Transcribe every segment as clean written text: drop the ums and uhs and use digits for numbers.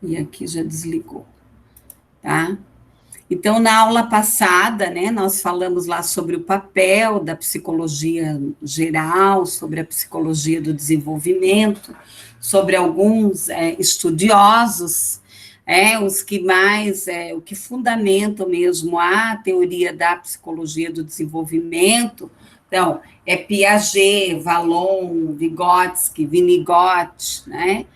E aqui já desligou, tá? Então, na aula passada, né, nós falamos lá sobre o papel da psicologia geral, sobre a psicologia do desenvolvimento, sobre alguns estudiosos, os que mais, o que fundamentam mesmo a teoria da psicologia do desenvolvimento. Então, é Piaget, Vallon, Vygotsky, Winnicott, né?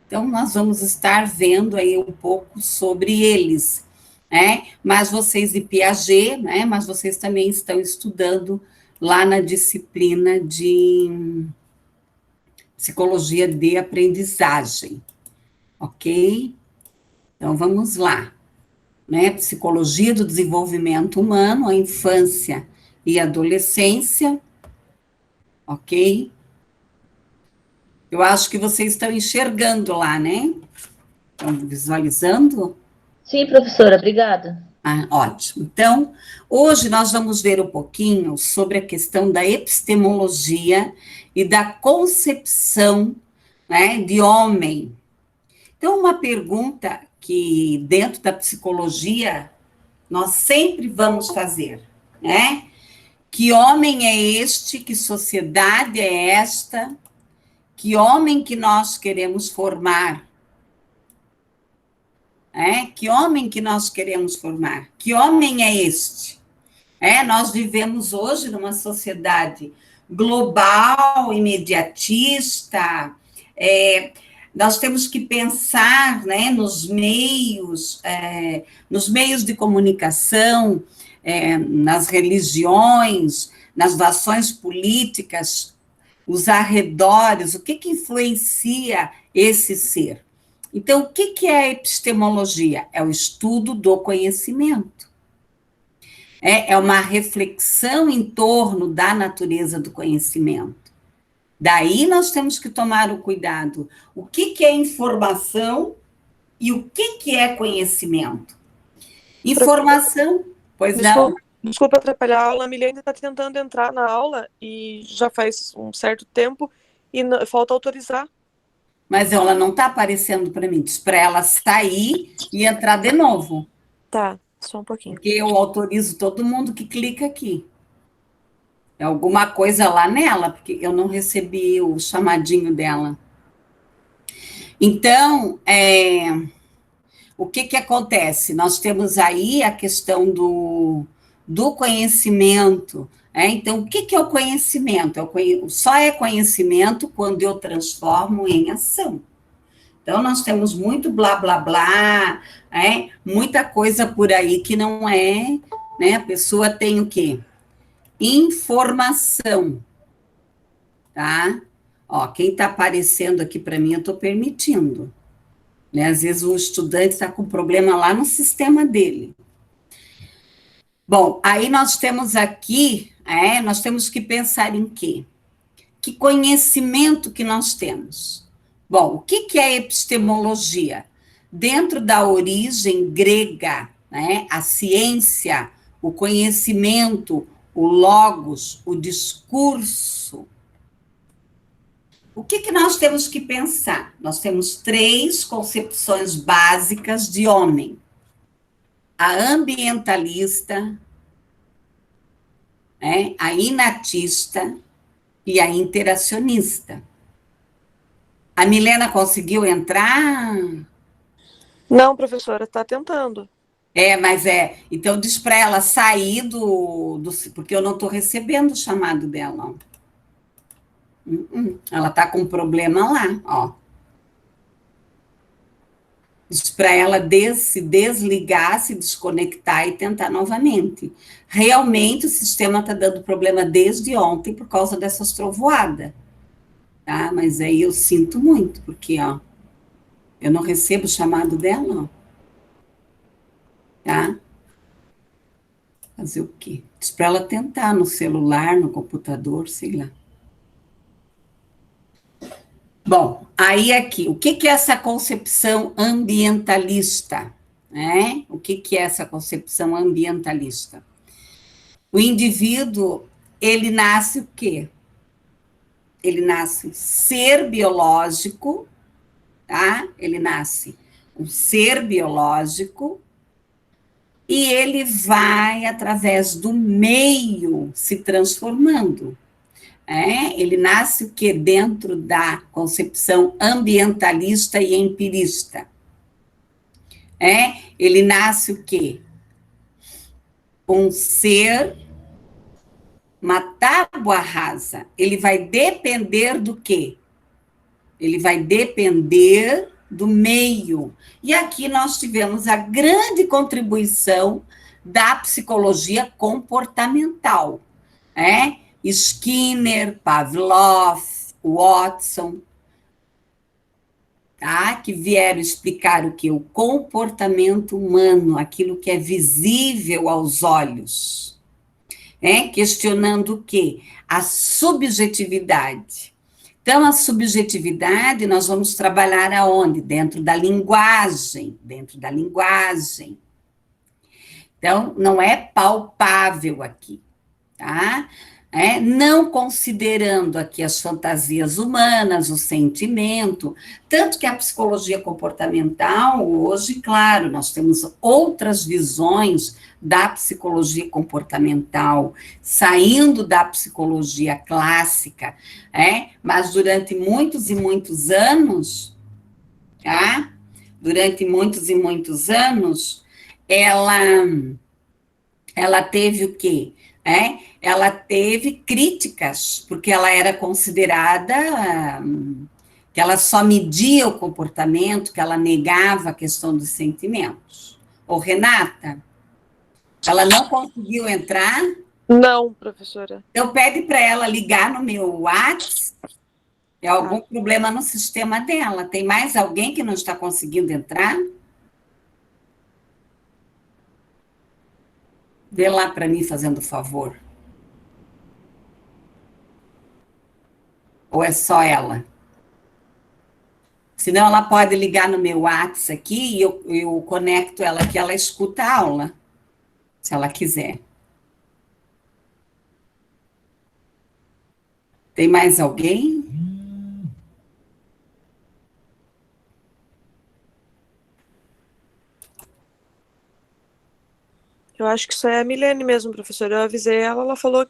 Então, nós vamos estar vendo aí um pouco sobre eles, né? Mas vocês de Piaget, né? Mas vocês também estão estudando lá na disciplina de psicologia de aprendizagem, ok? Então, vamos lá, né? Psicologia do desenvolvimento humano, a infância e adolescência, ok? Eu acho que vocês estão enxergando lá, né? Estão visualizando? Sim, professora, obrigada. Ah, ótimo. Então, hoje nós vamos ver um pouquinho sobre a questão da epistemologia e da concepção, né, de homem. Então, uma pergunta que dentro da psicologia nós sempre vamos fazer, né? Que homem é este? Que sociedade é esta? Que homem que nós queremos formar? Que homem que nós queremos formar? Que homem é este? Nós vivemos hoje numa sociedade global, imediatista, nós temos que pensar, né, nos meios de comunicação, nas religiões, nas ações políticas, os arredores, o que influencia esse ser. Então, o que é a epistemologia? É o estudo do conhecimento. É uma reflexão em torno da natureza do conhecimento. Daí nós temos que tomar o cuidado. O que é informação e o que é conhecimento? Informação, pois não? Desculpa atrapalhar a aula, a Milene está tentando entrar na aula e já faz um certo tempo e falta autorizar. Mas ela não está aparecendo para mim. Diz para ela sair e entrar de novo. Tá, só um pouquinho. Porque eu autorizo todo mundo que clica aqui. É alguma coisa lá nela, porque eu não recebi o chamadinho dela. Então, o que acontece? Nós temos aí a questão do conhecimento. Então, o que é o conhecimento? Só é conhecimento quando eu transformo em ação. Então, nós temos muito blá, blá, blá, muita coisa por aí que não é, né? A pessoa tem o quê? Informação, tá? Ó, quem está aparecendo aqui para mim, eu estou permitindo. Né? Às vezes o estudante está com problema lá no sistema dele. Bom, aí nós temos aqui, nós temos que pensar em quê? Que conhecimento que nós temos? Bom, o que é epistemologia? Dentro da origem grega, né, a ciência, o conhecimento, o logos, o discurso. O que nós temos que pensar? Nós temos 3 concepções básicas de homem. A ambientalista, a inatista e a interacionista. A Milena conseguiu entrar? Não, professora, está tentando. Mas então diz para ela sair porque eu não estou recebendo o chamado dela. Ela está com um problema lá, ó. Diz para ela se desligar, se desconectar e tentar novamente. Realmente o sistema está dando problema desde ontem por causa dessas trovoadas. Tá? Mas aí eu sinto muito, porque ó, eu não recebo o chamado dela, ó. Tá? Fazer o quê? Diz para ela tentar no celular, no computador, sei lá. Bom, aí aqui, o que é essa concepção ambientalista? O que é essa concepção ambientalista? O indivíduo, ele nasce o quê? Ele nasce ser biológico, tá? Ele nasce um ser biológico, e ele vai, através do meio, se transformando. Ele nasce o quê? Dentro da concepção ambientalista e empirista. Ele nasce o quê? Um ser, uma tábua rasa. Ele vai depender do quê? Ele vai depender do meio. E aqui nós tivemos a grande contribuição da psicologia comportamental. Skinner, Pavlov, Watson, tá? Que vieram explicar o que? O comportamento humano, aquilo que é visível aos olhos. Questionando o quê? A subjetividade. Então, a subjetividade nós vamos trabalhar aonde? Dentro da linguagem, dentro da linguagem. Então, não é palpável aqui, tá? Não considerando aqui as fantasias humanas, o sentimento, tanto que a psicologia comportamental, hoje, claro, nós temos outras visões da psicologia comportamental, saindo da psicologia clássica, mas durante muitos e muitos anos, tá? Durante muitos e muitos anos, ela teve o quê? Ela teve críticas, porque ela era considerada que ela só media o comportamento, que ela negava a questão dos sentimentos. Ô, Renata, ela não conseguiu entrar? Não, professora. Então, pede para ela ligar no meu WhatsApp. É algum problema no sistema dela. Tem mais alguém que não está conseguindo entrar? Vê lá para mim, fazendo favor. Ou é só ela? Senão ela pode ligar no meu WhatsApp aqui e eu conecto ela aqui, ela escuta a aula, se ela quiser. Tem mais alguém? Eu acho que isso é a Milene mesmo, professora. Eu avisei ela, ela falou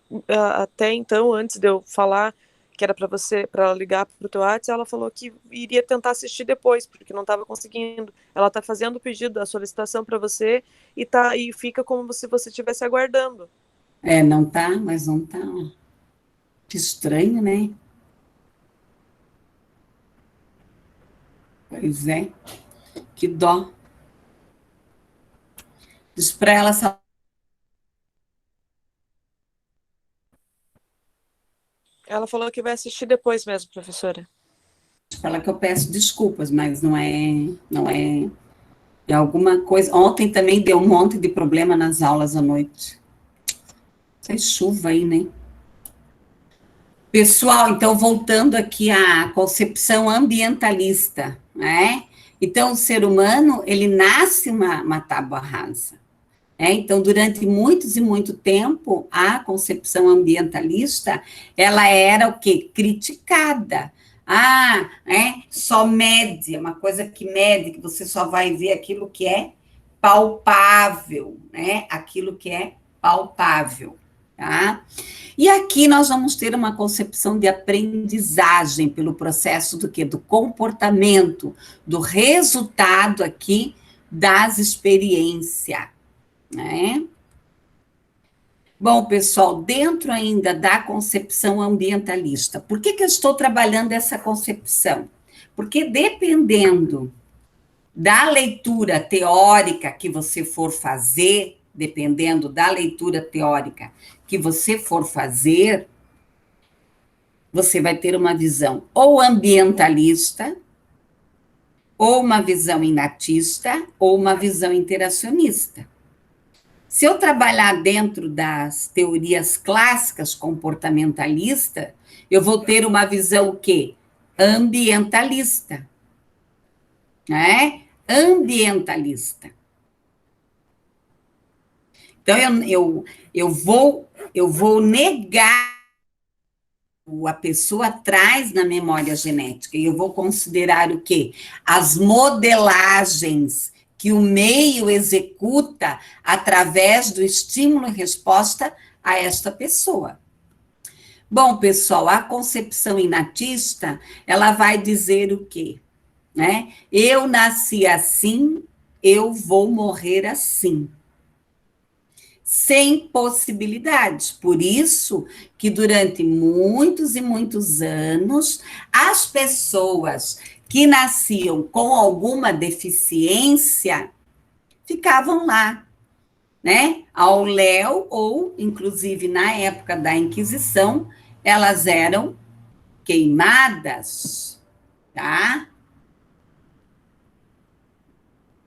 até então, antes de eu falar que era para você, para ela ligar para o teu WhatsApp, ela falou que iria tentar assistir depois, porque não estava conseguindo. Ela está fazendo o pedido, a solicitação para você e fica como se você estivesse aguardando. Não tá, mas não tá. Que estranho, né? Pois é, que dó. Diz para ela se Ela falou que vai assistir depois mesmo, professora. ela que eu peço desculpas, mas não é alguma coisa. Ontem também deu um monte de problema nas aulas à noite. Fez chuva aí, né? Pessoal, então, voltando aqui à concepção ambientalista, Então, o ser humano, ele nasce uma tábua rasa. Então, durante muitos e muito tempo, a concepção ambientalista, ela era o quê? Criticada. Só mede, uma coisa que mede, que você só vai ver aquilo que é palpável, Aquilo que é palpável, tá? E aqui nós vamos ter uma concepção de aprendizagem pelo processo do quê? Do comportamento, do resultado aqui das experiências, Bom, pessoal, dentro ainda da concepção ambientalista, por que eu estou trabalhando essa concepção? Porque dependendo da leitura teórica que você for fazer, dependendo da leitura teórica que você for fazer, você vai ter uma visão ou ambientalista, ou uma visão inatista, ou uma visão interacionista. Se eu trabalhar dentro das teorias clássicas comportamentalistas, eu vou ter uma visão o quê? Ambientalista. Ambientalista. Então, eu vou negar a pessoa traz na memória genética, e eu vou considerar o quê? As modelagens que o meio executa através do estímulo e resposta a esta pessoa. Bom, pessoal, a concepção inatista, ela vai dizer o quê? Né? Eu nasci assim, eu vou morrer assim. Sem possibilidades. Por isso que durante muitos e muitos anos, as pessoas que nasciam com alguma deficiência ficavam lá, né? Ao léu, ou, inclusive, na época da Inquisição, elas eram queimadas, tá?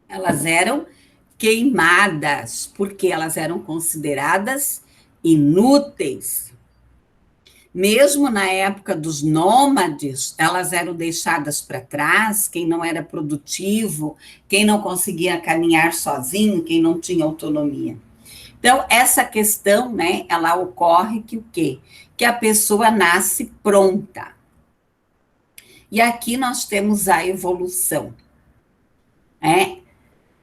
Elas eram queimadas, porque elas eram consideradas inúteis. Mesmo na época dos nômades, elas eram deixadas para trás, quem não era produtivo, quem não conseguia caminhar sozinho, quem não tinha autonomia. Então, essa questão, né, ela ocorre que o quê? Que a pessoa nasce pronta. E aqui nós temos a evolução, né?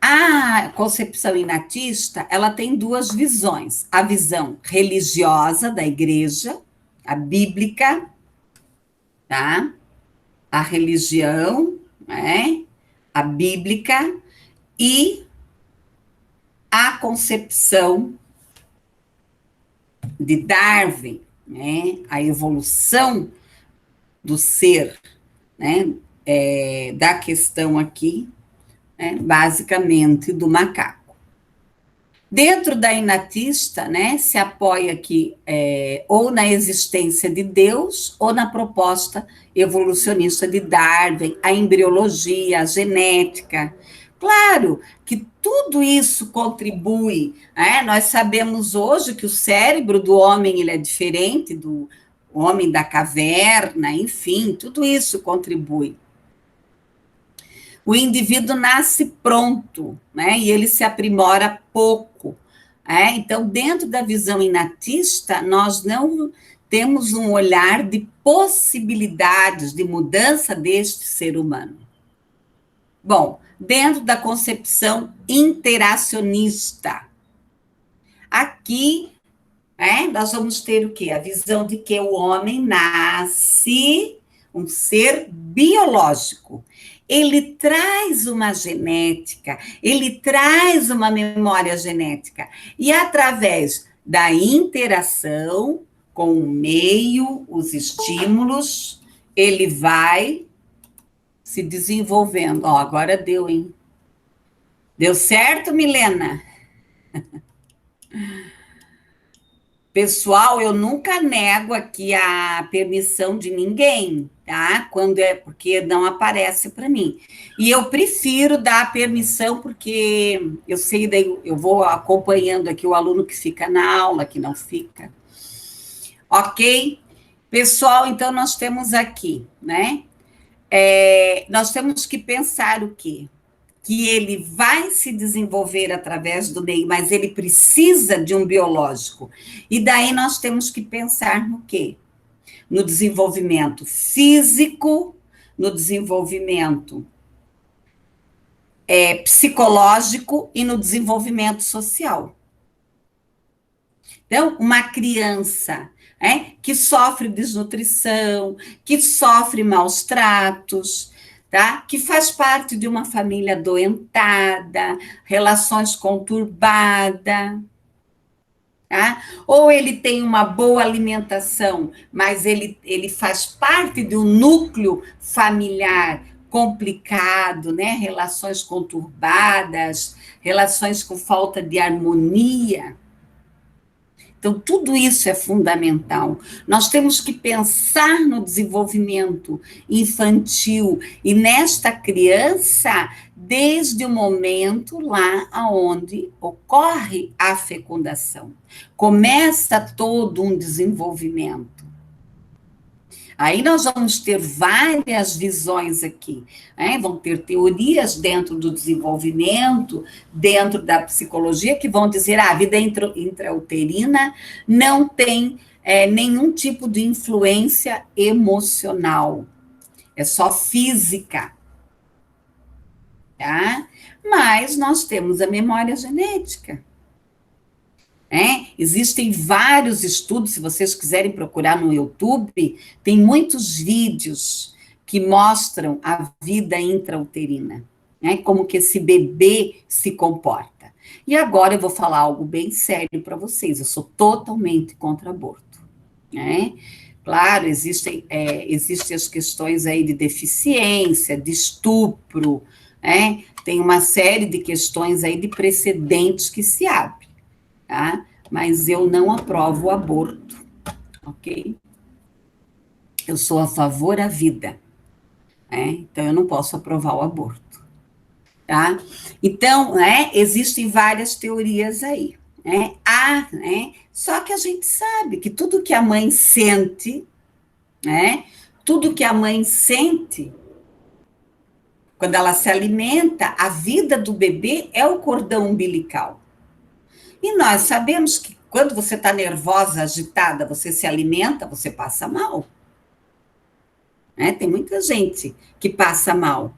A concepção inatista, ela tem duas visões. A visão religiosa da igreja, a bíblica, tá? A religião, né? A bíblica e a concepção de Darwin, né? A evolução do ser, né? Da questão aqui, né? Basicamente do macaco. Dentro da inatista, né, se apoia aqui ou na existência de Deus ou na proposta evolucionista de Darwin, a embriologia, a genética. Claro que tudo isso contribui, né? Nós sabemos hoje que o cérebro do homem ele é diferente do homem da caverna, enfim, tudo isso contribui. O indivíduo nasce pronto, né? E ele se aprimora pouco. Então, dentro da visão inatista, nós não temos um olhar de possibilidades de mudança deste ser humano. Bom, dentro da concepção interacionista, aqui, nós vamos ter o quê? A visão de que o homem nasce um ser biológico. Ele traz uma genética, ele traz uma memória genética. E através da interação com o meio, os estímulos, ele vai se desenvolvendo. Ó, agora deu, hein? Deu certo, Milena? Pessoal, eu nunca nego aqui a permissão de ninguém, tá? Quando porque não aparece para mim. E eu prefiro dar a permissão porque eu sei, daí eu vou acompanhando aqui o aluno que fica na aula, que não fica. Ok? Pessoal, então nós temos aqui, né? Nós temos que pensar o quê? Que ele vai se desenvolver através do meio, mas ele precisa de um biológico. E daí nós temos que pensar no quê? No desenvolvimento físico, no desenvolvimento psicológico e no desenvolvimento social. Então, uma criança que sofre desnutrição, que sofre maus tratos, tá? Que faz parte de uma família adoentada, relações conturbadas, tá? Ou ele tem uma boa alimentação, mas ele faz parte de um núcleo familiar complicado, né? Relações conturbadas, relações com falta de harmonia. Então, tudo isso é fundamental. Nós temos que pensar no desenvolvimento infantil e nesta criança desde o momento lá onde ocorre a fecundação. Começa todo um desenvolvimento. Aí nós vamos ter várias visões aqui, né? Vão ter teorias dentro do desenvolvimento, dentro da psicologia, que vão dizer a vida intrauterina não tem nenhum tipo de influência emocional, é só física, tá? Mas nós temos a memória genética. Existem vários estudos, se vocês quiserem procurar no YouTube, tem muitos vídeos que mostram a vida intrauterina, como que esse bebê se comporta. E agora eu vou falar algo bem sério para vocês, eu sou totalmente contra aborto. Claro, existem as questões aí de deficiência, de estupro, tem uma série de questões aí de precedentes que se abrem. Tá? Mas eu não aprovo o aborto, ok? Eu sou a favor da vida, então eu não posso aprovar o aborto, tá? Então, existem várias teorias aí, só que a gente sabe que tudo que a mãe sente, tudo que a mãe sente, quando ela se alimenta, a vida do bebê é o cordão umbilical. E nós sabemos que quando você está nervosa, agitada, você se alimenta, você passa mal. Tem muita gente que passa mal.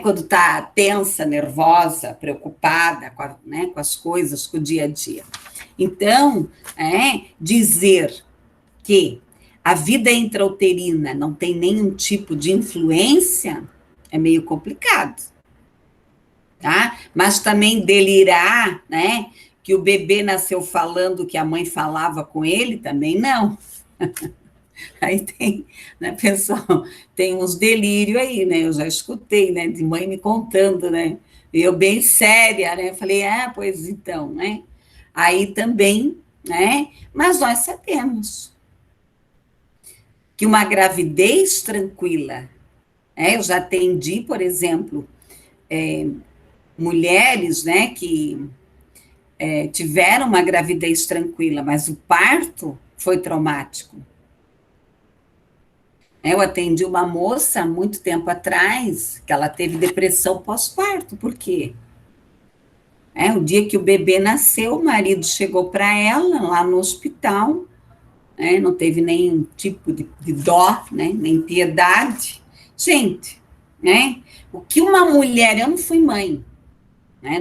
Quando está tensa, nervosa, preocupada com as coisas, com o dia a dia. Então, dizer que a vida intrauterina não tem nenhum tipo de influência é meio complicado. Tá? Mas também delirar, que o bebê nasceu falando que a mãe falava com ele, também não. Aí tem, pessoal, tem uns delírios aí, eu já escutei, de mãe me contando, eu bem séria, falei, pois então, Aí também, mas nós sabemos que uma gravidez tranquila, eu já atendi, por exemplo, mulheres, que tiveram uma gravidez tranquila, mas o parto foi traumático. Eu atendi uma moça há muito tempo atrás, que ela teve depressão pós-parto. Por quê? O dia que o bebê nasceu, o marido chegou para ela lá no hospital, não teve nenhum tipo de dó, nem piedade. Gente, o que uma mulher, eu não fui mãe,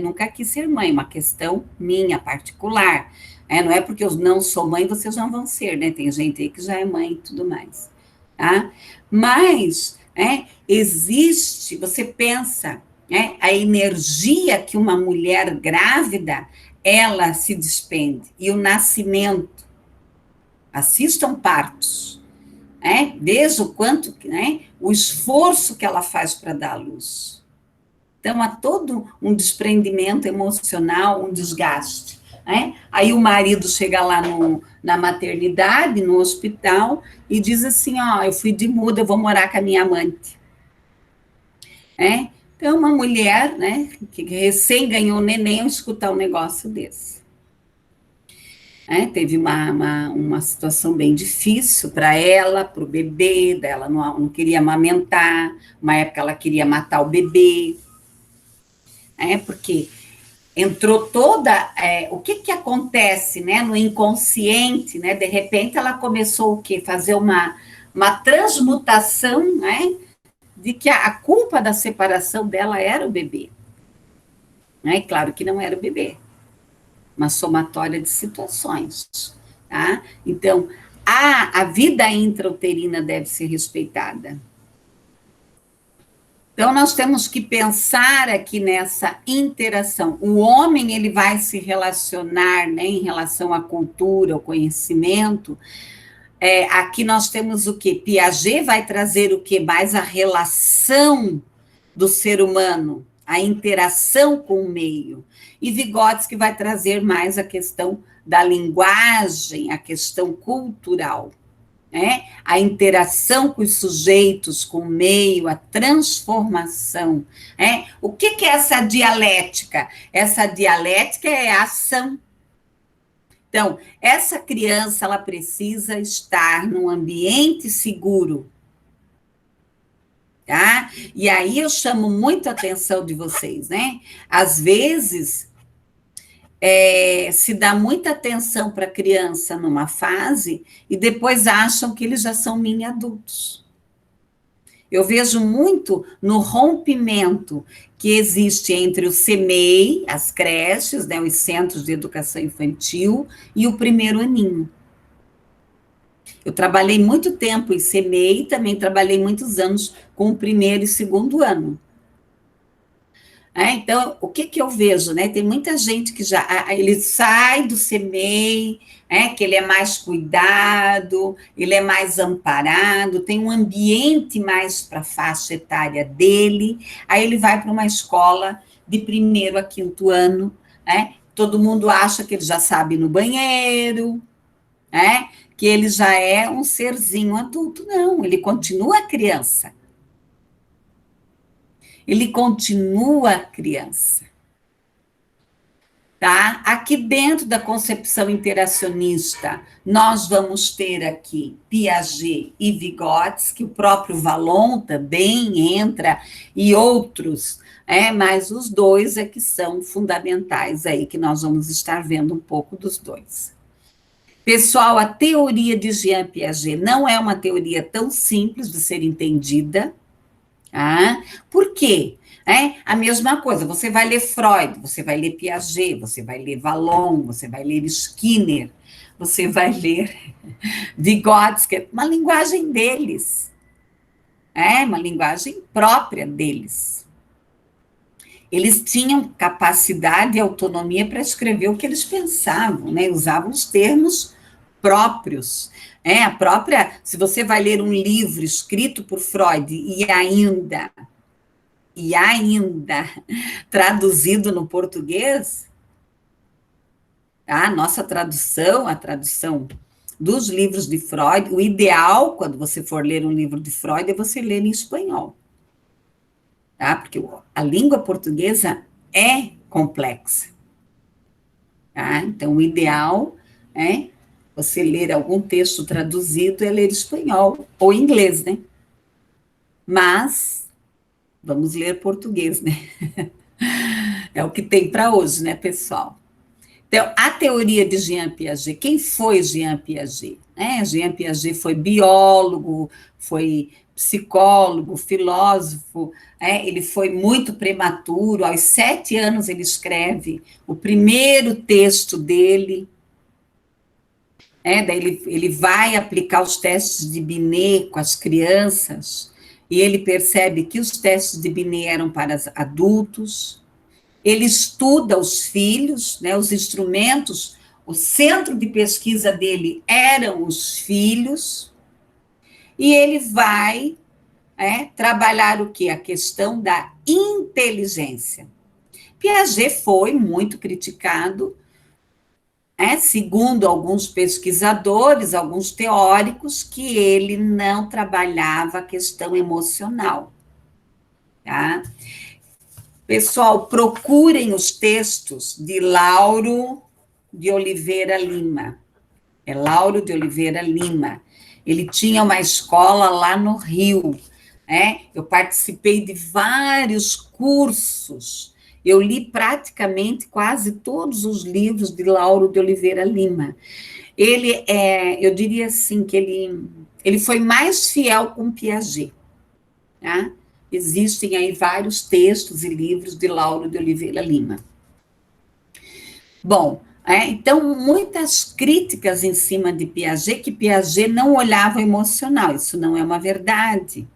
nunca quis ser mãe, uma questão minha, particular. Não é porque eu não sou mãe, vocês não vão ser, tem gente aí que já é mãe e tudo mais. Tá? Mas, existe, você pensa, a energia que uma mulher grávida, ela se despende, e o nascimento, assistam partos, veja o quanto, o esforço que ela faz para dar à luz. Então, há todo um desprendimento emocional, um desgaste. Aí o marido chega lá na maternidade, no hospital, e diz assim, eu fui de muda, eu vou morar com a minha amante. Então, uma mulher, que recém ganhou neném, ao escutar um negócio desse. Teve uma situação bem difícil para ela, para o bebê, ela não queria amamentar, uma época ela queria matar o bebê, porque entrou toda, o que acontece, no inconsciente, de repente ela começou o quê? Fazer uma transmutação, de que a culpa da separação dela era o bebê. Claro que não era o bebê, uma somatória de situações, tá? Então, a vida intrauterina deve ser respeitada. Então, nós temos que pensar aqui nessa interação. O homem, ele vai se relacionar, em relação à cultura, ao conhecimento. Aqui nós temos o quê? Piaget vai trazer o quê? Mais a relação do ser humano, a interação com o meio. E Vygotsky vai trazer mais a questão da linguagem, a questão cultural. A interação com os sujeitos, com o meio, a transformação. O que é essa dialética? Essa dialética é a ação. Então, essa criança, ela precisa estar num ambiente seguro, tá? E aí eu chamo muito a atenção de vocês, né? Às vezes, se dá muita atenção para a criança numa fase e depois acham que eles já são mini adultos. Eu vejo muito no rompimento que existe entre o CEMEI, as creches, né, os centros de educação infantil, e o primeiro aninho. Eu trabalhei muito tempo em CEMEI, também trabalhei muitos anos com o primeiro e segundo ano. Então, o que eu vejo, né? Tem muita gente que ele sai do CEMEI, que ele é mais cuidado, ele é mais amparado, tem um ambiente mais para a faixa etária dele, aí ele vai para uma escola de primeiro a quinto ano, todo mundo acha que ele já sabe ir no banheiro, que ele já é um serzinho adulto. Não, ele continua criança. Ele continua criança. Tá? Aqui dentro da concepção interacionista, nós vamos ter aqui Piaget e Vygotsky, o próprio Vallon também entra, e outros, mas os dois é que são fundamentais aí, que nós vamos estar vendo um pouco dos dois. Pessoal, a teoria de Jean Piaget não é uma teoria tão simples de ser entendida. Por quê? A mesma coisa, você vai ler Freud, você vai ler Piaget, você vai ler Vallon, você vai ler Skinner, você vai ler Vygotsky, uma linguagem deles, uma linguagem própria deles. Eles tinham capacidade e autonomia para escrever o que eles pensavam, usavam os termos próprios. A própria, se você vai ler um livro escrito por Freud e ainda traduzido no português, a nossa tradução, a tradução dos livros de Freud, o ideal, quando você for ler um livro de Freud, é você ler em espanhol. Tá? Porque a língua portuguesa é complexa. Tá? Então, o ideal é você ler algum texto traduzido é ler espanhol ou inglês, né? Mas vamos ler português, né? É o que tem para hoje, né, pessoal? Então, a teoria de Jean Piaget, quem foi Jean Piaget? Jean Piaget foi biólogo, foi psicólogo, filósofo, ele foi muito prematuro, aos 7 anos ele escreve o primeiro texto dele, daí ele vai aplicar os testes de Binet com as crianças, e ele percebe que os testes de Binet eram para adultos. Ele estuda os filhos, os instrumentos, o centro de pesquisa dele eram os filhos, e ele vai trabalhar o quê? A questão da inteligência. Piaget foi muito criticado, segundo alguns pesquisadores, alguns teóricos, que ele não trabalhava a questão emocional, tá? Pessoal, procurem os textos de Lauro de Oliveira Lima. É Lauro de Oliveira Lima. Ele tinha uma escola lá no Rio. Eu participei de vários cursos. Eu li praticamente quase todos os livros de Lauro de Oliveira Lima. Ele eu diria assim, que ele foi mais fiel com Piaget, tá? Existem aí vários textos e livros de Lauro de Oliveira Lima. Bom, então, muitas críticas em cima de Piaget, que Piaget não olhava o emocional. Isso não é uma verdade.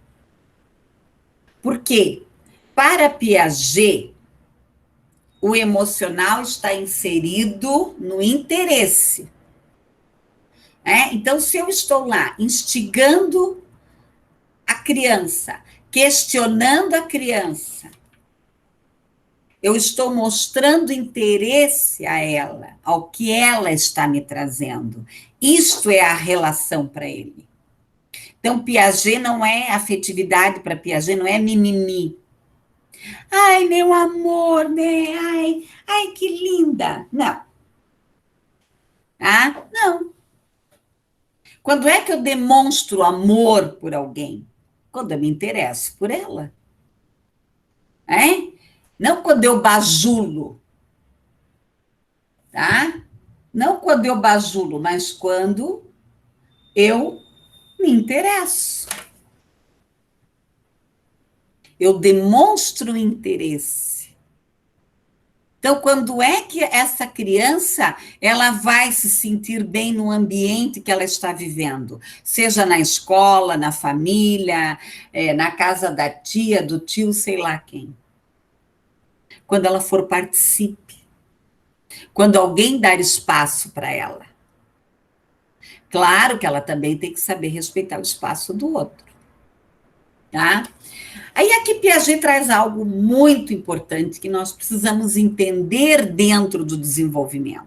Por quê? Para Piaget, o emocional está inserido no interesse. Então, se eu estou lá instigando a criança, questionando a criança, eu estou mostrando interesse a ela, ao que ela está me trazendo. Isto é a relação para ele. Então, Piaget não é afetividade, para Piaget não é mimimi. Ai, meu amor, né? Ai, que linda. Não. tá? Não. Quando é que eu demonstro amor por alguém? Quando eu me interesso por ela. Não quando eu bajulo, tá? Não quando eu bajulo, mas quando eu me interesso. Eu demonstro interesse. Então, quando é que essa criança ela vai se sentir bem no ambiente que ela está vivendo? Seja na escola, na família, na casa da tia, do tio, sei lá quem. Quando ela for participe. Quando alguém dar espaço para ela. Claro que ela também tem que saber respeitar o espaço do outro. Tá? Aí aqui Piaget traz algo muito importante que nós precisamos entender dentro do desenvolvimento.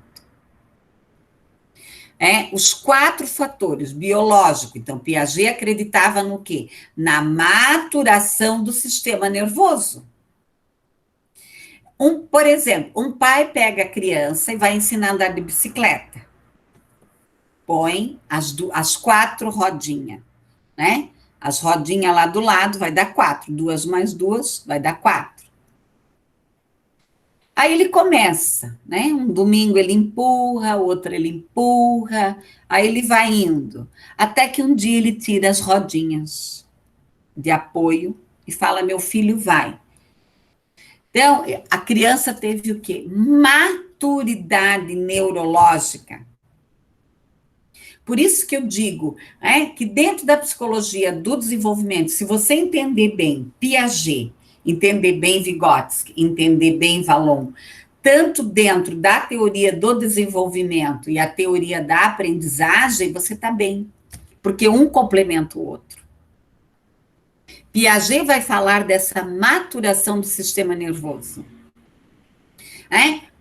Os 4 fatores biológico. Então, Piaget acreditava no quê? Na maturação do sistema nervoso. Por exemplo, um pai pega a criança e vai ensinar a andar de bicicleta. Põe as 4 rodinhas, né? As rodinhas lá do lado vai dar 4. 2 mais 2 vai dar 4. Aí ele começa, né? Um domingo ele empurra, outro ele empurra, aí ele vai indo. Até que um dia ele tira as rodinhas de apoio e fala: meu filho, vai. Então, a criança teve o quê? Maturidade neurológica. Por isso que eu digo que dentro da psicologia do desenvolvimento, se você entender bem Piaget, entender bem Vygotsky, entender bem Vallon, tanto dentro da teoria do desenvolvimento e a teoria da aprendizagem, você está bem, porque um complementa o outro. Piaget vai falar dessa maturação do sistema nervoso.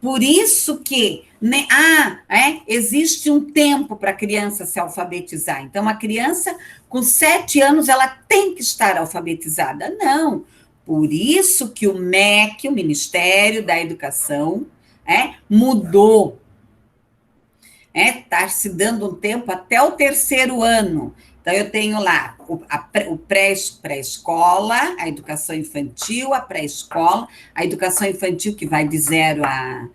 Por isso que existe um tempo para a criança se alfabetizar. Então, a criança com 7 anos, ela tem que estar alfabetizada. Não. Por isso que o MEC, o Ministério da Educação, mudou. Está se dando um tempo até o 3º ano. Então, eu tenho lá o pré-escola, a educação infantil, a pré-escola, a educação infantil que vai de 0 a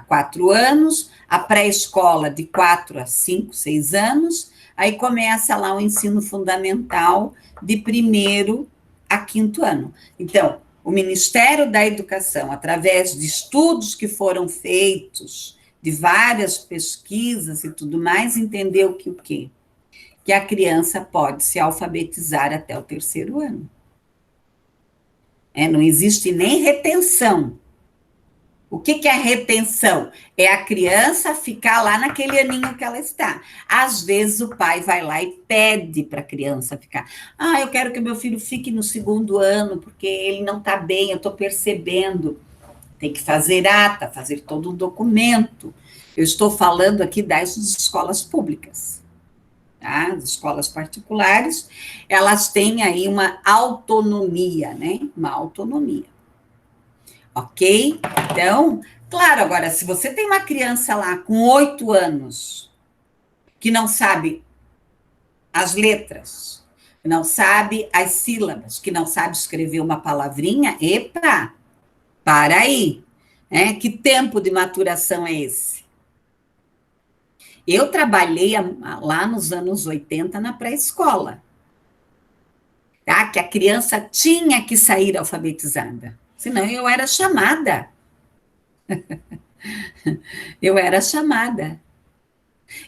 4 anos, a pré-escola de 4 a 5, 6 anos, aí começa lá o ensino fundamental de 1º a 5º ano. Então, o Ministério da Educação, através de estudos que foram feitos, de várias pesquisas e tudo mais, entendeu que o quê? Que a criança pode se alfabetizar até o 3º ano. Não existe nem retenção. O que é retenção? É a criança ficar lá naquele aninho que ela está. Às vezes o pai vai lá e pede para a criança ficar. Eu quero que meu filho fique no 2º ano, porque ele não está bem, eu estou percebendo. Tem que fazer ata, fazer todo um documento. Eu estou falando aqui das escolas públicas. Tá? As escolas particulares, elas têm aí uma autonomia, né? Uma autonomia. Ok? Então, claro, agora, se você tem uma criança lá com 8 anos, que não sabe as letras, que não sabe as sílabas, que não sabe escrever uma palavrinha, epa, para aí. Que tempo de maturação é esse? Eu trabalhei lá nos anos 80 na pré-escola, tá? Que a criança tinha que sair alfabetizada, senão eu era chamada. Eu era chamada.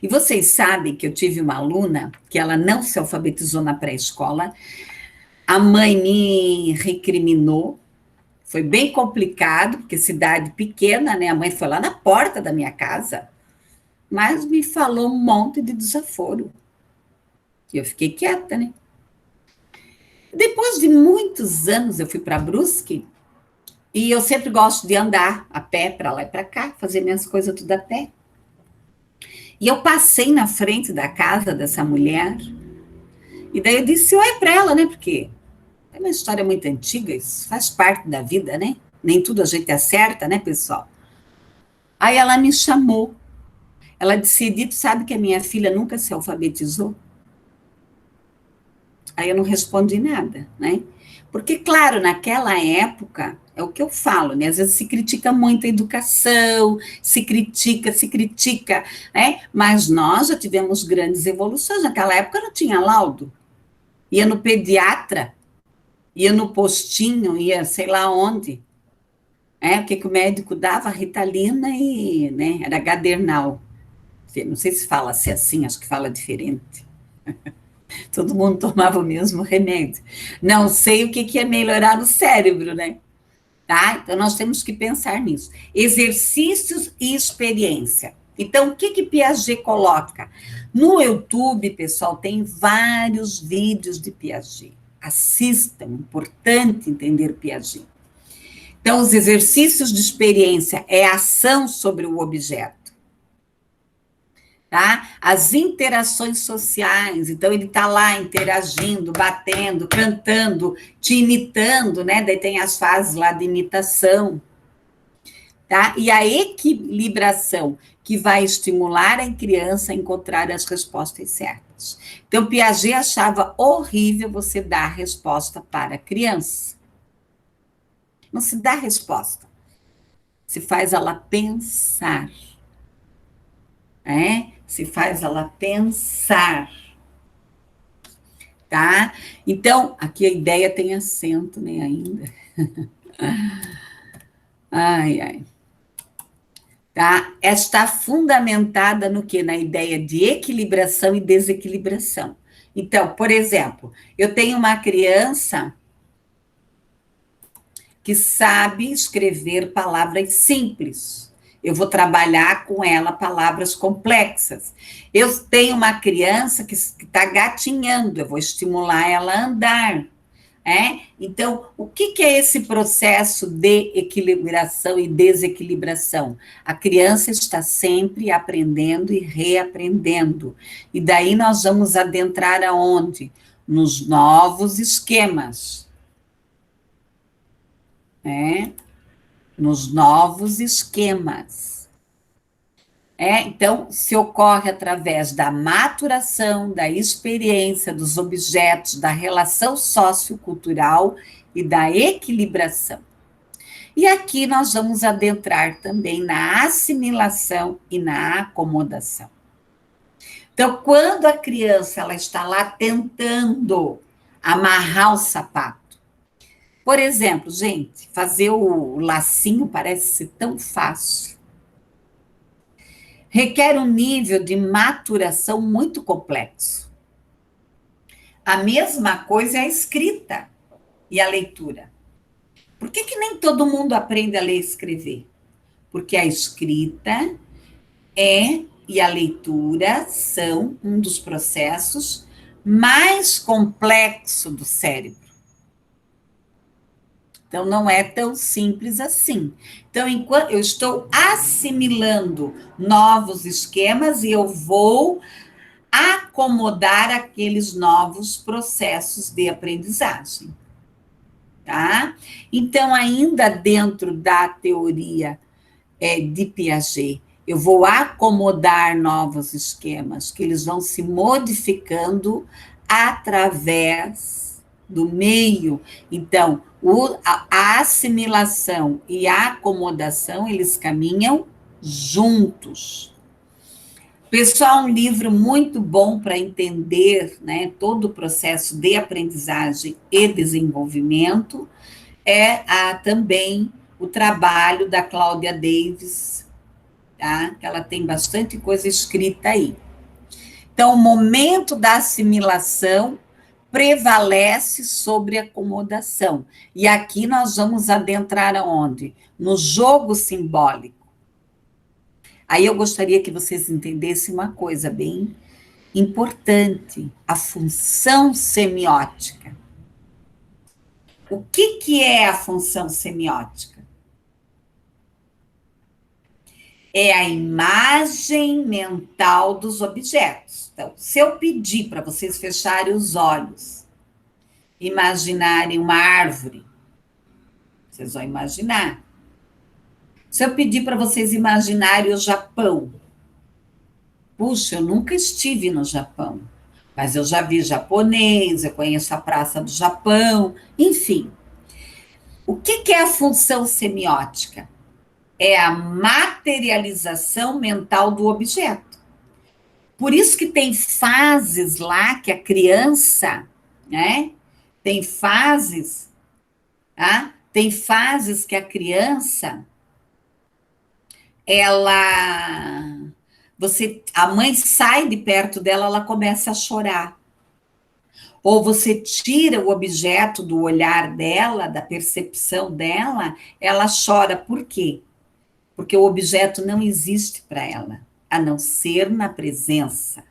E vocês sabem que eu tive uma aluna que ela não se alfabetizou na pré-escola, a mãe me recriminou, foi bem complicado, porque cidade pequena, né? A mãe foi lá na porta da minha casa, mas me falou um monte de desaforo. E eu fiquei quieta, né? Depois de muitos anos, eu fui para Brusque, e eu sempre gosto de andar a pé, para lá e para cá, fazer minhas coisas tudo a pé. E eu passei na frente da casa dessa mulher, e daí eu disse oi para ela, né? Porque é uma história muito antiga, isso faz parte da vida, né? Nem tudo a gente acerta, né, pessoal? Aí ela me chamou. Ela disse, Edith, sabe que a minha filha nunca se alfabetizou? Aí eu não respondi nada, né? Porque, claro, naquela época, é o que eu falo, né? Às vezes se critica muito a educação, se critica, né? Mas nós já tivemos grandes evoluções. Naquela época não tinha laudo. Ia no pediatra, ia no postinho, ia sei lá onde. O que que o médico dava? Ritalina e, né? Era Gadernal. Não sei se fala se é assim, acho que fala diferente. Todo mundo tomava o mesmo remédio. Não sei o que que ia melhorar no cérebro, né? Tá? Então, nós temos que pensar nisso. Exercícios e experiência. Então, o que que Piaget coloca? No YouTube, pessoal, tem vários vídeos de Piaget. Assistam, importante entender Piaget. Então, os exercícios de experiência é ação sobre o objeto. Tá? As interações sociais, então ele está lá interagindo, batendo, cantando, te imitando, né? Daí tem as fases lá de imitação, tá? E a equilibração, que vai estimular a criança a encontrar as respostas certas. Então, Piaget achava horrível você dar a resposta para a criança. Não se dá resposta, se faz ela pensar, né? Se faz ela pensar, tá? Então, aqui a ideia tem acento, né, ainda. Ai, ai. Tá? Está fundamentada no quê? Na ideia de equilibração e desequilibração. Então, por exemplo, eu tenho uma criança que sabe escrever palavras simples. Eu vou trabalhar com ela palavras complexas. Eu tenho uma criança que está gatinhando, eu vou estimular ela a andar. Então, o que é esse processo de equilibração e desequilibração? A criança está sempre aprendendo e reaprendendo. E daí nós vamos adentrar aonde? Nos novos esquemas. Nos novos esquemas. Então, se ocorre através da maturação, da experiência dos objetos, da relação sociocultural e da equilibração. E aqui nós vamos adentrar também na assimilação e na acomodação. Então, quando a criança ela está lá tentando amarrar o sapato, por exemplo, gente, fazer o lacinho parece ser tão fácil. Requer um nível de maturação muito complexo. A mesma coisa é a escrita e a leitura. Por que que nem todo mundo aprende a ler e escrever? Porque a escrita e a leitura são um dos processos mais complexos do cérebro. Então, não é tão simples assim. Então, enquanto eu estou assimilando novos esquemas e eu vou acomodar aqueles novos processos de aprendizagem, tá? Então, ainda dentro da teoria de Piaget, eu vou acomodar novos esquemas, que eles vão se modificando através do meio. Então, a assimilação e a acomodação, eles caminham juntos. Pessoal, um livro muito bom para entender, né, todo o processo de aprendizagem e desenvolvimento também o trabalho da Cláudia Davis, tá? Ela tem bastante coisa escrita aí. Então, o momento da assimilação prevalece sobre a acomodação. E aqui nós vamos adentrar aonde? No jogo simbólico. Aí eu gostaria que vocês entendessem uma coisa bem importante, a função semiótica. O que é a função semiótica? É a imagem mental dos objetos. Então, se eu pedir para vocês fecharem os olhos, imaginarem uma árvore, vocês vão imaginar. Se eu pedir para vocês imaginarem o Japão, Puxa, eu nunca estive no Japão, mas eu já vi japonês, eu conheço a Praça do Japão, enfim. O que é a função semiótica? É a materialização mental do objeto. Por isso que tem fases lá que a criança, né? Tem fases, tá? Tem fases que a criança, a mãe sai de perto dela, ela começa a chorar. Ou você tira o objeto do olhar dela, da percepção dela, ela chora. Por quê? Porque o objeto não existe para ela, a não ser na presença.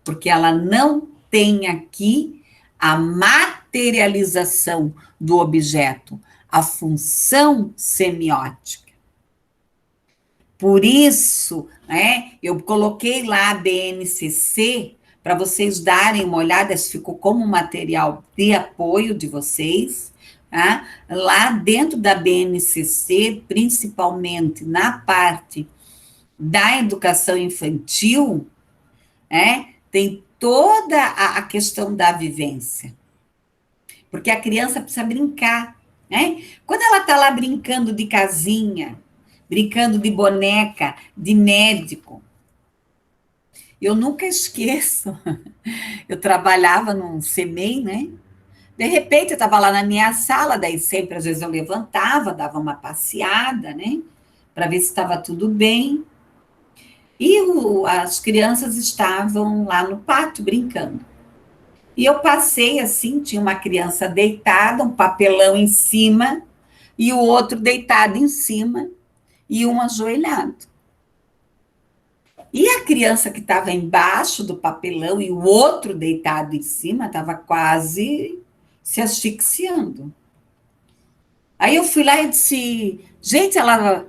Porque ela não tem aqui a materialização do objeto, a função semiótica. Por isso, né, eu coloquei lá a BNCC para vocês darem uma olhada, se ficou como material de apoio de vocês. Tá? Lá dentro da BNCC, principalmente na parte da educação infantil, tem toda a questão da vivência. Porque a criança precisa brincar. Né? Quando ela está lá brincando de casinha, brincando de boneca, de médico, eu nunca esqueço, eu trabalhava num CEMEI, né? De repente, eu estava lá na minha sala, daí sempre, às vezes, eu levantava, dava uma passeada, né? Para ver se estava tudo bem. E as crianças estavam lá no pátio brincando. E eu passei assim, tinha uma criança deitada, um papelão em cima, e o outro deitado em cima, e um ajoelhado. E a criança que estava embaixo do papelão e o outro deitado em cima estava quase se asfixiando. Aí eu fui lá e disse, gente, ela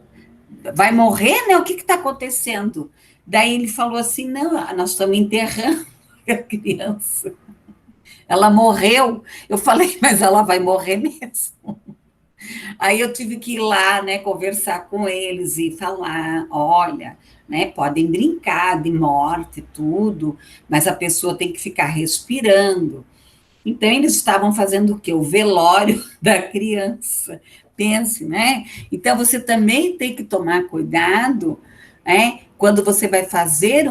vai morrer, né? O que está acontecendo? Daí ele falou assim, não, nós estamos enterrando a criança. Ela morreu. Eu falei, mas ela vai morrer mesmo. Aí eu tive que ir lá, né, conversar com eles e falar, olha, né, podem brincar de morte e tudo, mas a pessoa tem que ficar respirando. Então, eles estavam fazendo o quê? O velório da criança. Pense, né? Então, você também tem que tomar cuidado, né, quando você vai fazer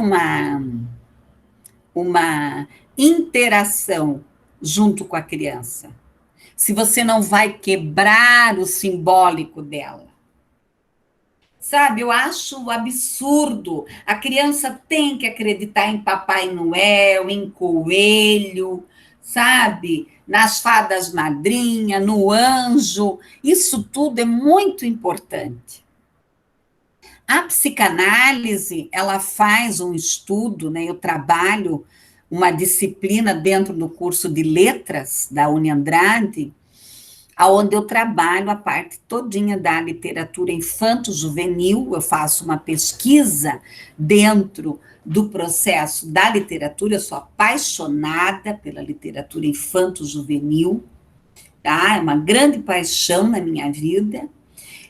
uma interação junto com a criança. Se você não vai quebrar o simbólico dela. Sabe, eu acho absurdo. A criança tem que acreditar em Papai Noel, em coelho, sabe? Nas fadas madrinha, no anjo. Isso tudo é muito importante. A psicanálise, ela faz um estudo, né? Eu trabalho uma disciplina dentro do curso de letras da Uniandrade, onde eu trabalho a parte todinha da literatura infanto-juvenil, eu faço uma pesquisa dentro do processo da literatura, eu sou apaixonada pela literatura infanto-juvenil, tá? É uma grande paixão na minha vida.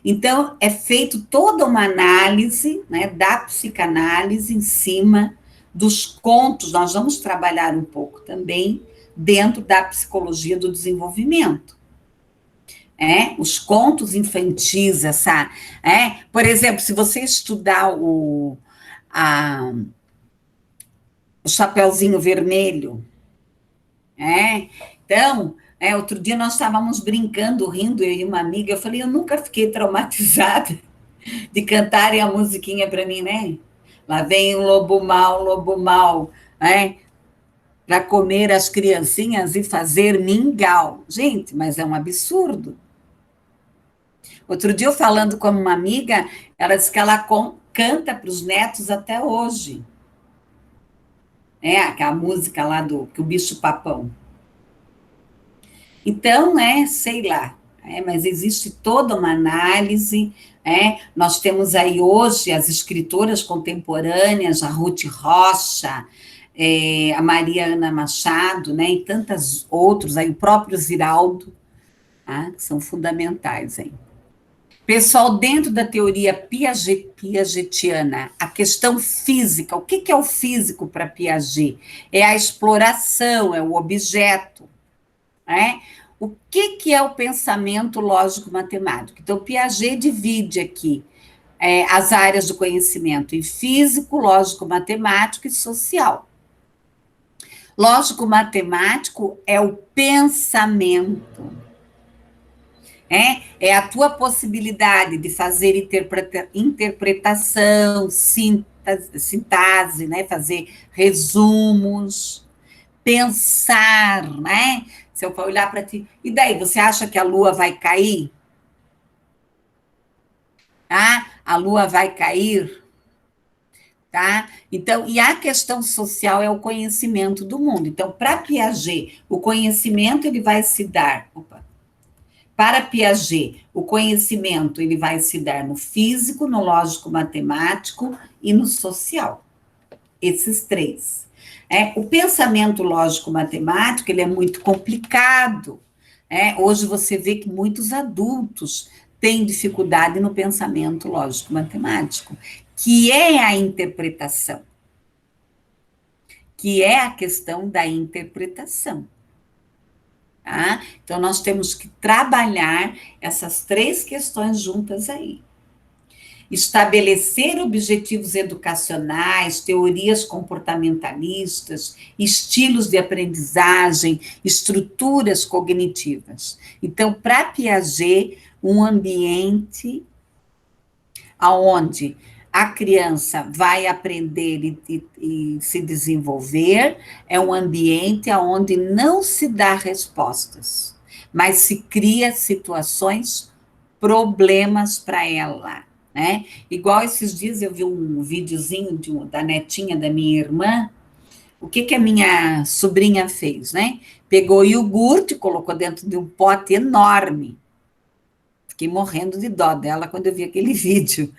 Então, é feito toda uma análise, né, da psicanálise em cima dos contos, nós vamos trabalhar um pouco também dentro da psicologia do desenvolvimento. Os contos infantis, por exemplo, se você estudar o Chapeuzinho Vermelho, então, outro dia nós estávamos brincando, rindo, eu e uma amiga, eu falei, eu nunca fiquei traumatizada de cantarem a musiquinha para mim, né? Lá vem o lobo mau, para comer as criancinhas e fazer mingau. Gente, mas é um absurdo. Outro dia, eu falando com uma amiga, ela disse que ela canta para os netos até hoje. Aquela música lá que o bicho-papão. Então, sei lá, mas existe toda uma análise, nós temos aí hoje as escritoras contemporâneas, a Ruth Rocha, a Maria Ana Machado, e tantas outros, aí o próprio Ziraldo, que são fundamentais aí. Pessoal, dentro da teoria piagetiana, a questão física, o que é o físico para Piaget? É a exploração, é o objeto, né? O que é o pensamento lógico-matemático? Então, Piaget divide aqui as áreas do conhecimento em físico, lógico-matemático e social. Lógico-matemático é o pensamento, é a tua possibilidade de fazer interpretação, sintase, né? Fazer resumos, pensar, né? Se eu for olhar para ti, e daí, você acha que a lua vai cair? Tá? A lua vai cair? Tá? Então, e a questão social é o conhecimento do mundo. Então, para Piaget, o conhecimento ele vai se dar. Para Piaget, o conhecimento ele vai se dar no físico, no lógico-matemático e no social. Esses três. O pensamento lógico-matemático ele é muito complicado. Hoje você vê que muitos adultos têm dificuldade no pensamento lógico-matemático, que é a interpretação, que é a questão da interpretação. Tá? Então, nós temos que trabalhar essas três questões juntas aí. Estabelecer objetivos educacionais, teorias comportamentalistas, estilos de aprendizagem, estruturas cognitivas. Então, para Piaget, um ambiente onde a criança vai aprender e se desenvolver, é um ambiente onde não se dá respostas, mas se cria situações, problemas para ela, né? Igual esses dias eu vi um videozinho da netinha da minha irmã, o que a minha sobrinha fez, né? Pegou iogurte, colocou dentro de um pote enorme. Fiquei morrendo de dó dela quando eu vi aquele vídeo.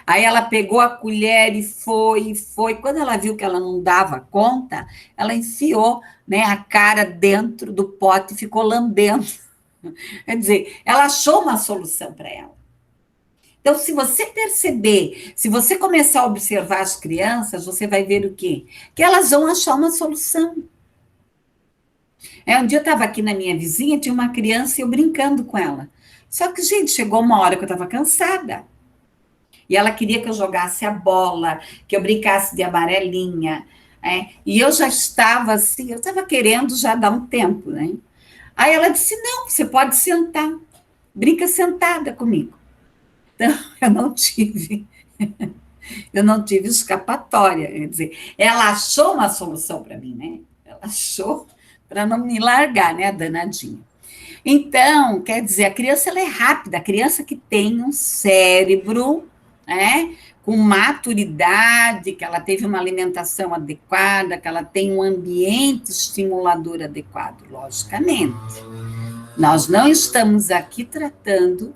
Aí ela pegou a colher e foi. Quando ela viu que ela não dava conta, ela enfiou, né, a cara dentro do pote e ficou lambendo. Quer dizer, ela achou uma solução para ela. Então, se você perceber, se você começar a observar as crianças, você vai ver o quê? Que elas vão achar uma solução. Um dia eu estava aqui na minha vizinha, tinha uma criança e eu brincando com ela. Só que, gente, chegou uma hora que eu estava cansada. E ela queria que eu jogasse a bola, que eu brincasse de amarelinha. E eu já estava assim, eu estava querendo já dar um tempo, né? Aí ela disse, não, você pode sentar. Brinca sentada comigo. Então, eu não tive escapatória. Quer dizer, ela achou uma solução para mim, né? Ela achou para não me largar, né, a danadinha. Então, quer dizer, a criança ela é rápida, a criança que tem um cérebro, com maturidade, que ela teve uma alimentação adequada, que ela tem um ambiente estimulador adequado, logicamente. Nós não estamos aqui tratando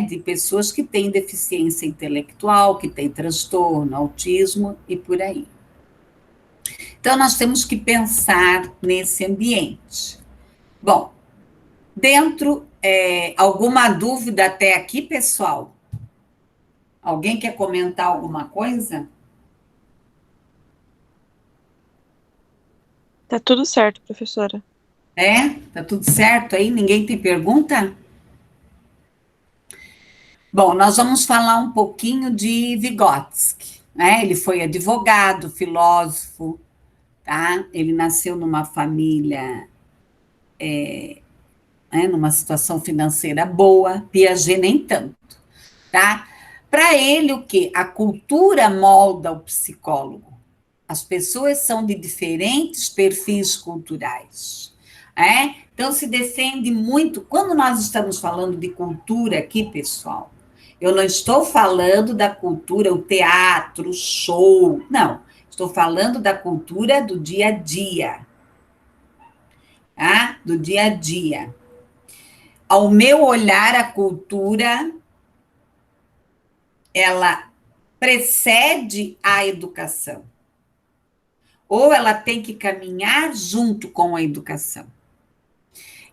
de pessoas que têm deficiência intelectual, que têm transtorno, autismo e por aí. Então, nós temos que pensar nesse ambiente. Bom, alguma dúvida até aqui, pessoal? Alguém quer comentar alguma coisa? Tá tudo certo, professora. Tá tudo certo aí? Ninguém tem pergunta? Bom, nós vamos falar um pouquinho de Vygotsky, Ele foi advogado, filósofo, tá? Ele nasceu numa família, numa situação financeira boa, Piaget nem tanto, tá? Para ele, o quê? A cultura molda o psicólogo. As pessoas são de diferentes perfis culturais. Então, se defende muito. Quando nós estamos falando de cultura aqui, pessoal, eu não estou falando da cultura, o teatro, o show, não. Estou falando da cultura do dia a dia. Tá? Do dia a dia. Ao meu olhar, a cultura, ela precede a educação. Ou ela tem que caminhar junto com a educação.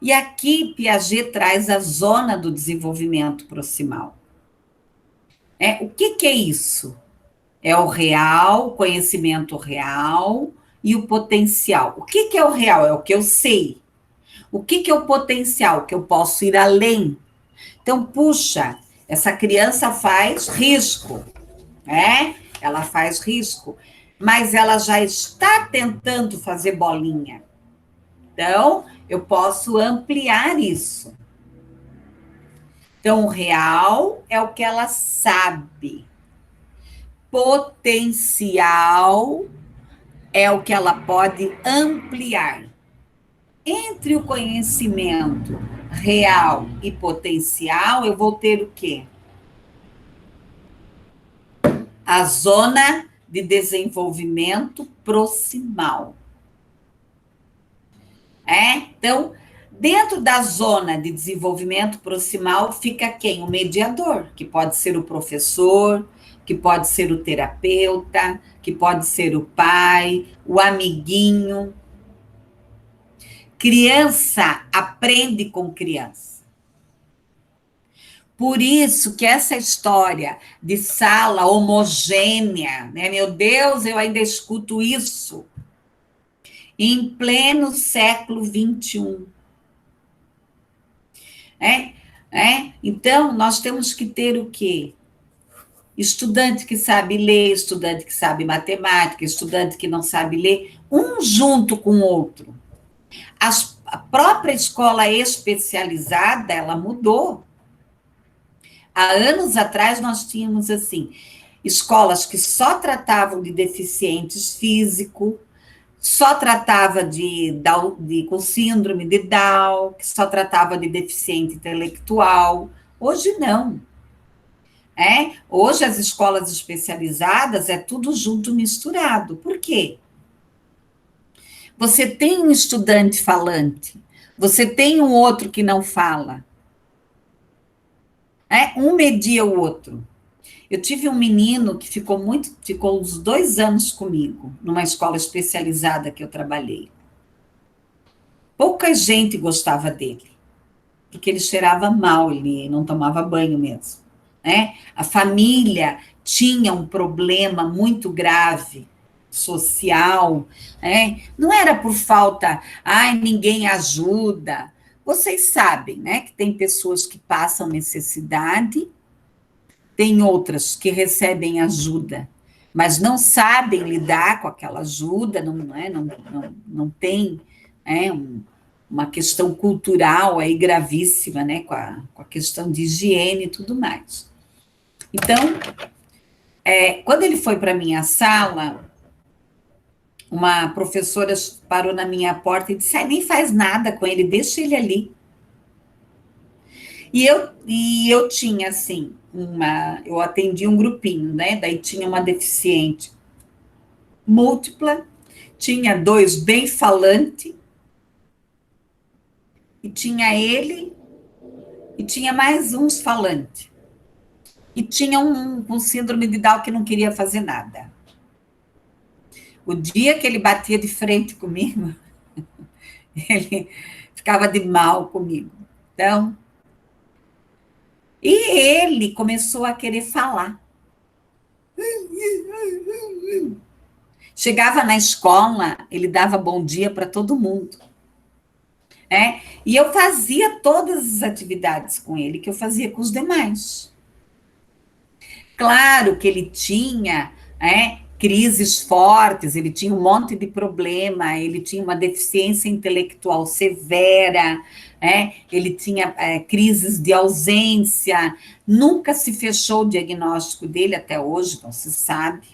E aqui Piaget traz a zona do desenvolvimento proximal. O que é isso? É o real, o conhecimento real e o potencial. O que é o real? É o que eu sei. O que é o potencial? Que eu posso ir além. Então, puxa, essa criança faz risco, né? Ela faz risco, mas ela já está tentando fazer bolinha. Então, eu posso ampliar isso. Então, o real é o que ela sabe. Potencial é o que ela pode ampliar. Entre o conhecimento real e potencial, eu vou ter o quê? A zona de desenvolvimento proximal. Então, dentro da zona de desenvolvimento proximal fica quem? O mediador, que pode ser o professor, que pode ser o terapeuta, que pode ser o pai, o amiguinho. Criança aprende com criança. Por isso que essa história de sala homogênea, né? Meu Deus, eu ainda escuto isso em pleno século XXI. Então, nós temos que ter o quê? Estudante que sabe ler, estudante que sabe matemática, estudante que não sabe ler, um junto com o outro. A própria escola especializada, ela mudou. Há anos atrás, nós tínhamos, assim, escolas que só tratavam de deficientes físicos, só tratava com síndrome de Down, que só tratava de deficiente intelectual. Hoje, não. Hoje, as escolas especializadas é tudo junto, misturado. Por quê? Você tem um estudante falante, você tem um outro que não fala. Um media o outro. Eu tive um menino que ficou uns 2 anos comigo, numa escola especializada que eu trabalhei. Pouca gente gostava dele, porque ele cheirava mal, ele não tomava banho mesmo. A família tinha um problema muito grave, social, não era por falta, ninguém ajuda. Vocês sabem, que tem pessoas que passam necessidade, tem outras que recebem ajuda, mas não sabem lidar com aquela ajuda, não tem uma questão cultural aí gravíssima, com a questão de higiene e tudo mais. Então, quando ele foi para a minha sala, uma professora parou na minha porta e disse, nem faz nada com ele, deixa ele ali. E eu tinha, assim, eu atendi um grupinho, daí tinha uma deficiente múltipla, tinha 2 bem falante, e tinha ele, e tinha mais uns falante. E tinha um com síndrome de Down que não queria fazer nada. O dia que ele batia de frente comigo, ele ficava de mal comigo. Então, e ele começou a querer falar. Chegava na escola, ele dava bom dia para todo mundo. E eu fazia todas as atividades com ele que eu fazia com os demais. Claro que ele tinha crises fortes, ele tinha um monte de problema, ele tinha uma deficiência intelectual severa, ele tinha crises de ausência, nunca se fechou o diagnóstico dele, até hoje não se sabe,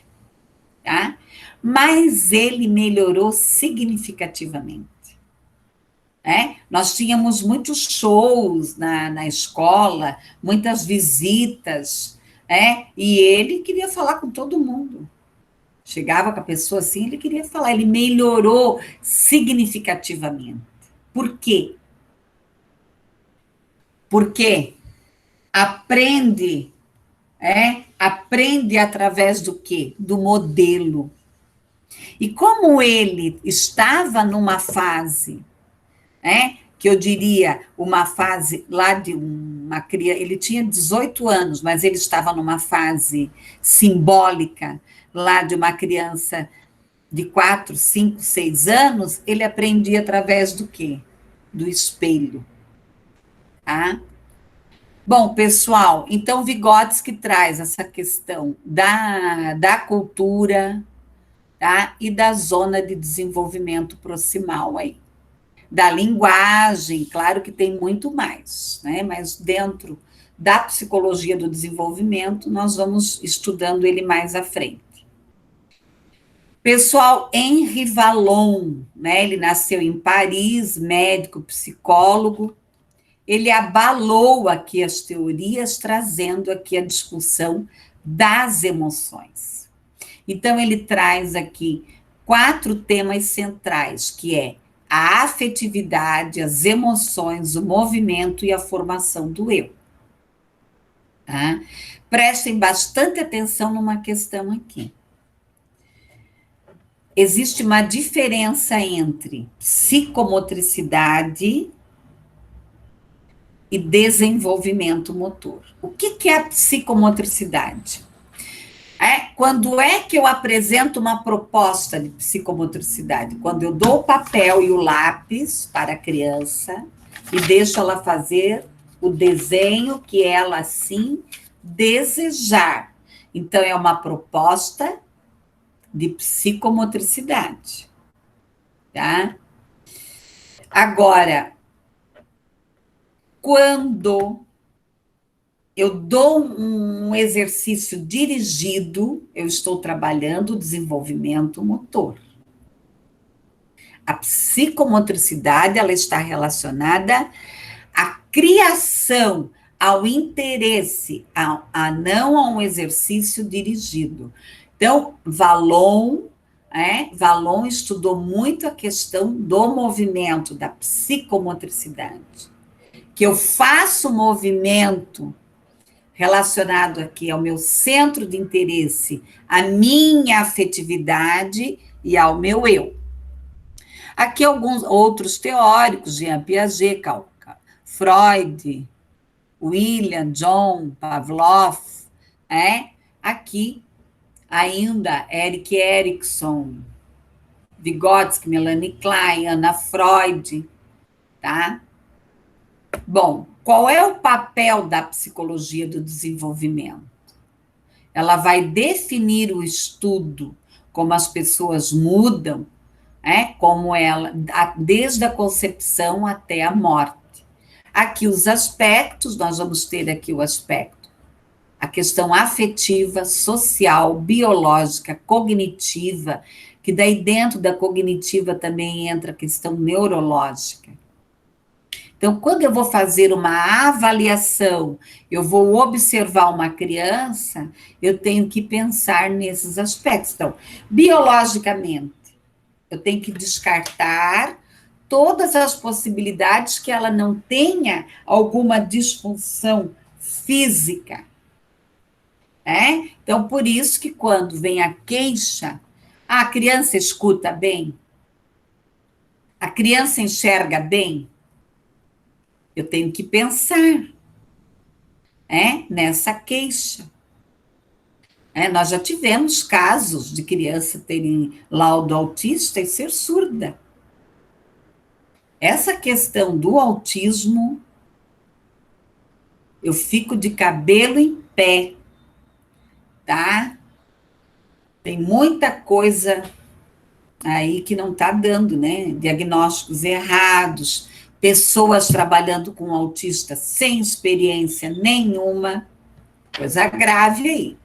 tá? Mas ele melhorou significativamente. Nós tínhamos muitos shows na escola, muitas visitas, e ele queria falar com todo mundo. Chegava com a pessoa assim, ele queria falar, ele melhorou significativamente. Por quê? Porque aprende através do quê? Do modelo. E como ele estava numa fase que eu diria uma fase lá de uma criança, ele tinha 18 anos, mas ele estava numa fase simbólica lá de uma criança de 4, 5, 6 anos, ele aprendia através do quê? Do espelho. Tá? Bom, pessoal, então Vygotsky traz essa questão da cultura, tá? E da zona de desenvolvimento proximal aí. Da linguagem, claro que tem muito mais, né? Mas dentro da psicologia do desenvolvimento, nós vamos estudando ele mais à frente. Pessoal, Henri Vallon, né? Ele nasceu em Paris, médico, psicólogo. Ele abalou aqui as teorias, trazendo aqui a discussão das emoções. Então, ele traz aqui 4 temas centrais, que é a afetividade, as emoções, o movimento e a formação do eu. Tá? Prestem bastante atenção numa questão aqui. Existe uma diferença entre psicomotricidade e desenvolvimento motor. O que é a psicomotricidade? Quando é que eu apresento uma proposta de psicomotricidade? Quando eu dou o papel e o lápis para a criança e deixo ela fazer o desenho que ela, assim, desejar. Então, é uma proposta de psicomotricidade. Tá? Agora, quando eu dou um exercício dirigido, eu estou trabalhando o desenvolvimento motor. A psicomotricidade, ela está relacionada à criação, ao interesse, não a um exercício dirigido. Então, Vallon estudou muito a questão do movimento, da psicomotricidade. Que eu faço movimento relacionado aqui ao meu centro de interesse, à minha afetividade e ao meu eu. Aqui alguns outros teóricos, Jean Piaget, Freud, William, John, Pavlov, aqui ainda Erik Erikson, Vygotsky, Melanie Klein, Anna Freud, tá? Bom, qual é o papel da psicologia do desenvolvimento? Ela vai definir o estudo, como as pessoas mudam, como ela, desde a concepção até a morte. Aqui os aspectos, nós vamos ter aqui o aspecto, a questão afetiva, social, biológica, cognitiva, que daí dentro da cognitiva também entra a questão neurológica. Então, quando eu vou fazer uma avaliação, eu vou observar uma criança, eu tenho que pensar nesses aspectos. Então, biologicamente, eu tenho que descartar todas as possibilidades que ela não tenha alguma disfunção física. Então, por isso que quando vem a queixa, a criança escuta bem? A criança enxerga bem? Eu tenho que pensar nessa queixa. Nós já tivemos casos de criança terem laudo autista e ser surda. Essa questão do autismo, eu fico de cabelo em pé, tá? Tem muita coisa aí que não está dando, né? Diagnósticos errados, pessoas trabalhando com autista sem experiência nenhuma, coisa grave aí.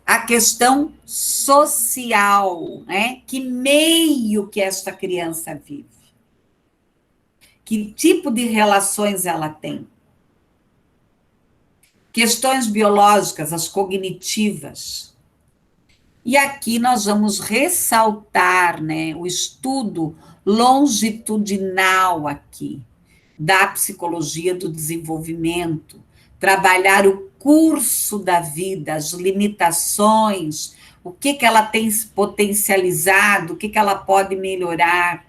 A questão social, Que meio que esta criança vive? Que tipo de relações ela tem? Questões biológicas, as cognitivas. E aqui nós vamos ressaltar, o estudo longitudinal aqui, da psicologia do desenvolvimento, trabalhar o curso da vida, as limitações, o que ela tem potencializado, o que ela pode melhorar.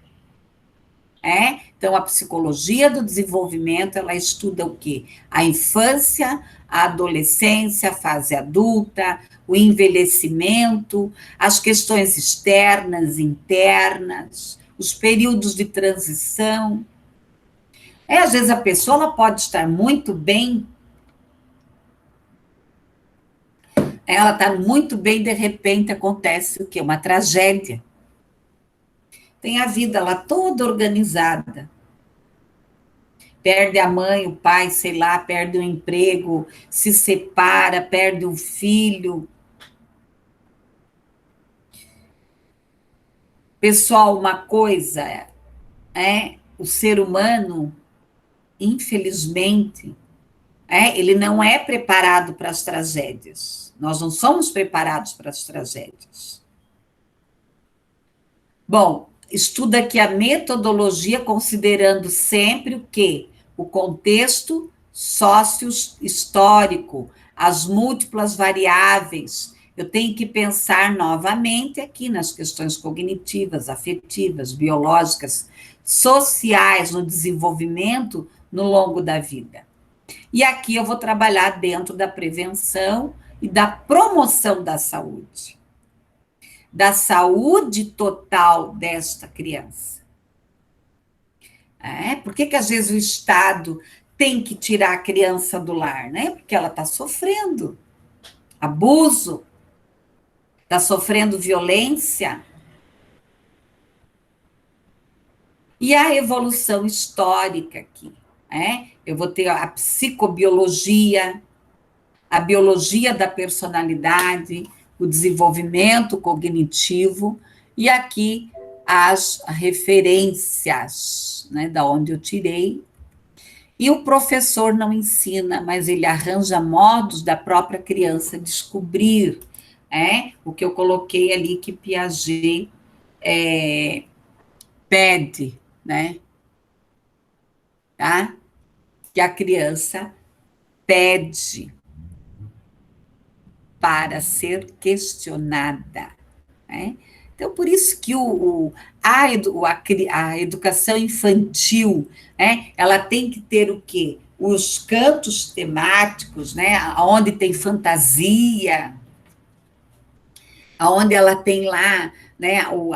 Então, a psicologia do desenvolvimento, ela estuda o quê? A infância, a adolescência, a fase adulta, o envelhecimento, as questões externas, internas, os períodos de transição. Às vezes a pessoa ela pode estar muito bem, ela está muito bem, de repente acontece o quê? Uma tragédia. Tem a vida lá toda organizada. Perde a mãe, o pai, sei lá, perde o emprego, se separa, perde o filho. Pessoal, uma coisa o ser humano, infelizmente, ele não é preparado para as tragédias. Nós não somos preparados para as tragédias. Bom, estuda aqui a metodologia considerando sempre o quê? O contexto sócio-histórico, as múltiplas variáveis. Eu tenho que pensar novamente aqui nas questões cognitivas, afetivas, biológicas, sociais, no desenvolvimento no longo da vida. E aqui eu vou trabalhar dentro da prevenção e da promoção da saúde total desta criança. Por que às vezes o Estado tem que tirar a criança do lar? Porque ela está sofrendo abuso, está sofrendo violência. E a evolução histórica aqui. Eu vou ter a psicobiologia, a biologia da personalidade, o desenvolvimento cognitivo, e aqui as referências, da onde eu tirei. E o professor não ensina, mas ele arranja modos da própria criança descobrir, o que eu coloquei ali que Piaget pede, tá? Que a criança pede para ser questionada. Então, por isso que a educação infantil, ela tem que ter o quê? Os cantos temáticos, onde tem fantasia, onde ela tem lá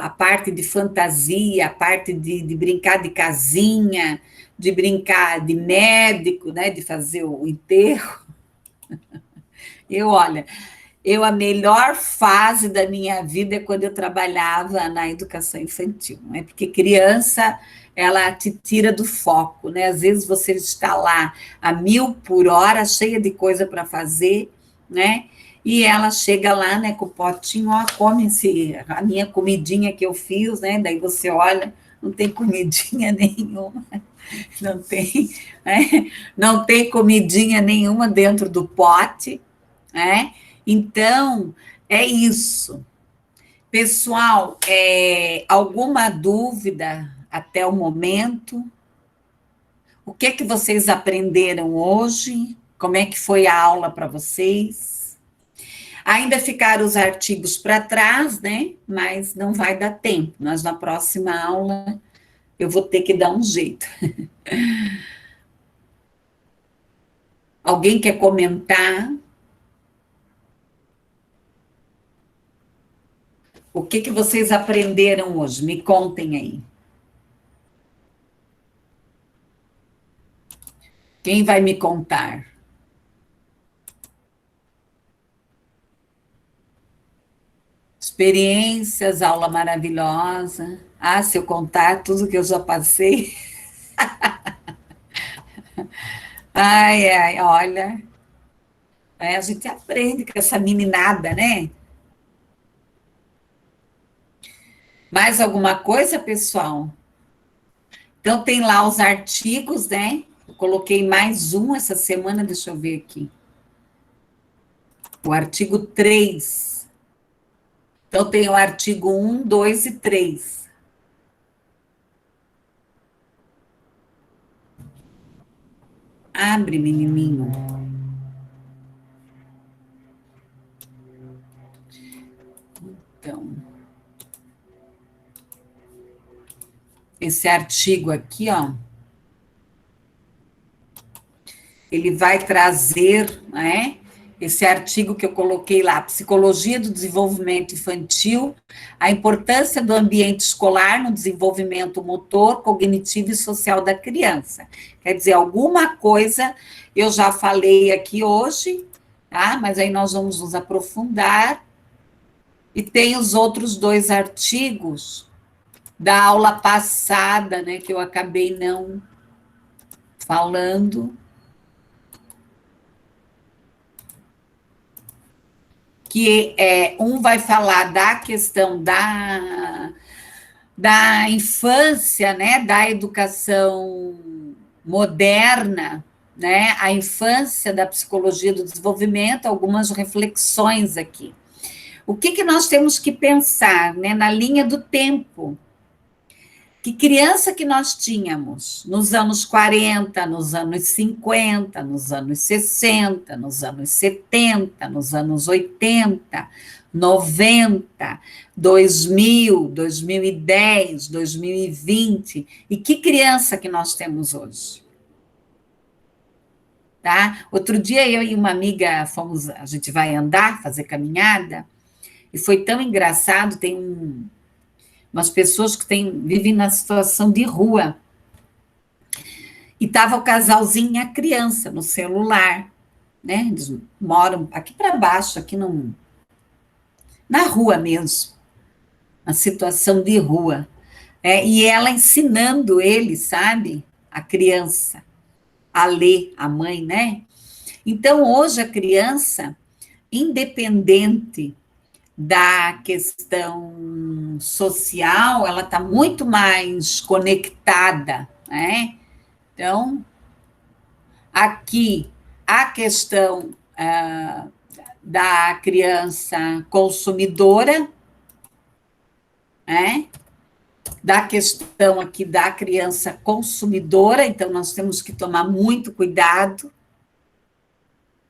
a parte de fantasia, a parte de brincar de casinha, de brincar de médico, de fazer o enterro. A melhor fase da minha vida é quando eu trabalhava na educação infantil, porque criança, ela te tira do foco, Às vezes você está lá a 1000 por hora, cheia de coisa para fazer, E ela chega lá, com o potinho, come a minha comidinha que eu fiz, Daí você olha, não tem comidinha nenhuma, não tem, não tem comidinha nenhuma dentro do pote, Então, é isso. Pessoal, alguma dúvida até o momento? O que que vocês aprenderam hoje? Como é que foi a aula para vocês? Ainda ficaram os artigos para trás, Mas não vai dar tempo. Mas na próxima aula eu vou ter que dar um jeito. Alguém quer comentar? O que que vocês aprenderam hoje? Me contem aí. Quem vai me contar? Experiências, aula maravilhosa. Se eu contar tudo que eu já passei. Ai, ai, olha. A gente aprende com essa meninada, Mais alguma coisa, pessoal? Então, tem lá os artigos, Eu coloquei mais um essa semana, deixa eu ver aqui. O artigo 3. Então, tem o artigo 1, 2 e 3. Abre, menininho. Então, esse artigo aqui, ó, ele vai trazer, né, esse artigo que eu coloquei lá, Psicologia do Desenvolvimento Infantil, a importância do ambiente escolar no desenvolvimento motor, cognitivo e social da criança. Quer dizer, alguma coisa eu já falei aqui hoje, tá? Mas aí nós vamos nos aprofundar. E tem os outros 2 artigos da aula passada, né, que eu acabei não falando, que um vai falar da questão da infância, né, da educação moderna, né, a infância da psicologia do desenvolvimento, algumas reflexões aqui. O que nós temos que pensar, né, na linha do tempo? Que criança que nós tínhamos nos anos 40, nos anos 50, nos anos 60, nos anos 70, nos anos 80, 90, 2000, 2010, 2020, e que criança que nós temos hoje? Tá? Outro dia eu e uma amiga fomos, a gente vai andar, fazer caminhada, e foi tão engraçado, tem umas pessoas que vivem na situação de rua. E estava o casalzinho e a criança no celular, né? Eles moram aqui para baixo, aqui na rua mesmo, na situação de rua. E ela ensinando ele, sabe? A criança, a ler, a mãe, né? Então, hoje a criança, independente da questão social, ela está muito mais conectada, né? Então, aqui, a questão da criança consumidora, né? Da questão aqui da criança consumidora, então nós temos que tomar muito cuidado,